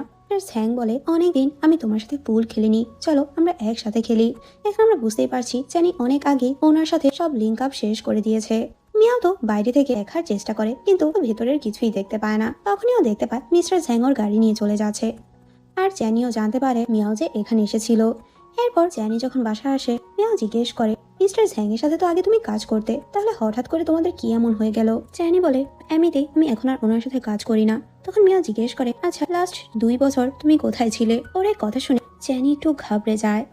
A: ঝ্যাং বলে অনেকদিন আমি তোমার সাথে পুল খেলিনি, চলো আমরা একসাথে খেলি। এখন আমরা বুঝতেই পারছি চ্যানি অনেক আগে ওনার সাথে সব লিঙ্ক আপ শেষ করে দিয়েছে। মিয়াও তো বাইরে থেকে দেখার চেষ্টা করে, কিন্তু ভেতরের কিছুই দেখতে পায় না। তখনই ও দেখতে পায় মিস্টার ঝ্যাং ওর গাড়ি নিয়ে চলে যাচ্ছে, আর চ্যানিও জানতে পারে মিয়াও যে এখানে এসেছিল। এরপর চ্যানি যখন বাসায় আসে মিয়াও জিজ্ঞেস করে মিস্টার ঝ্যাং এর সাথে তো আগে তুমি কাজ করতে, তাহলে হঠাৎ করে তোমাদের কি এমন হয়ে গেল? চ্যানি বলে এমনিতেই আমি এখন আর ওনার সাথে কাজ করি না। তখন মিয়াও জিজ্ঞেস করে আচ্ছা লাস্ট 2 বছর তুমি কোথায় ছিলে? ওর এই কথা শুনে চ্যানি একটু ঘাবড়ে যায়।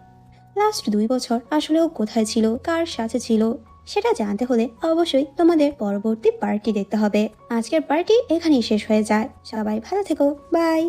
A: লাস্ট 2 বছর আসলে ও কোথায় ছিল, কার সাথে ছিল, সেটা জানতে হলে অবশ্যই তোমাদের পরবর্তী পার্টি দেখতে হবে। আজকের পার্টি এখানেই শেষ হয়ে যায়। সবাই ভালো থেকো, বাই।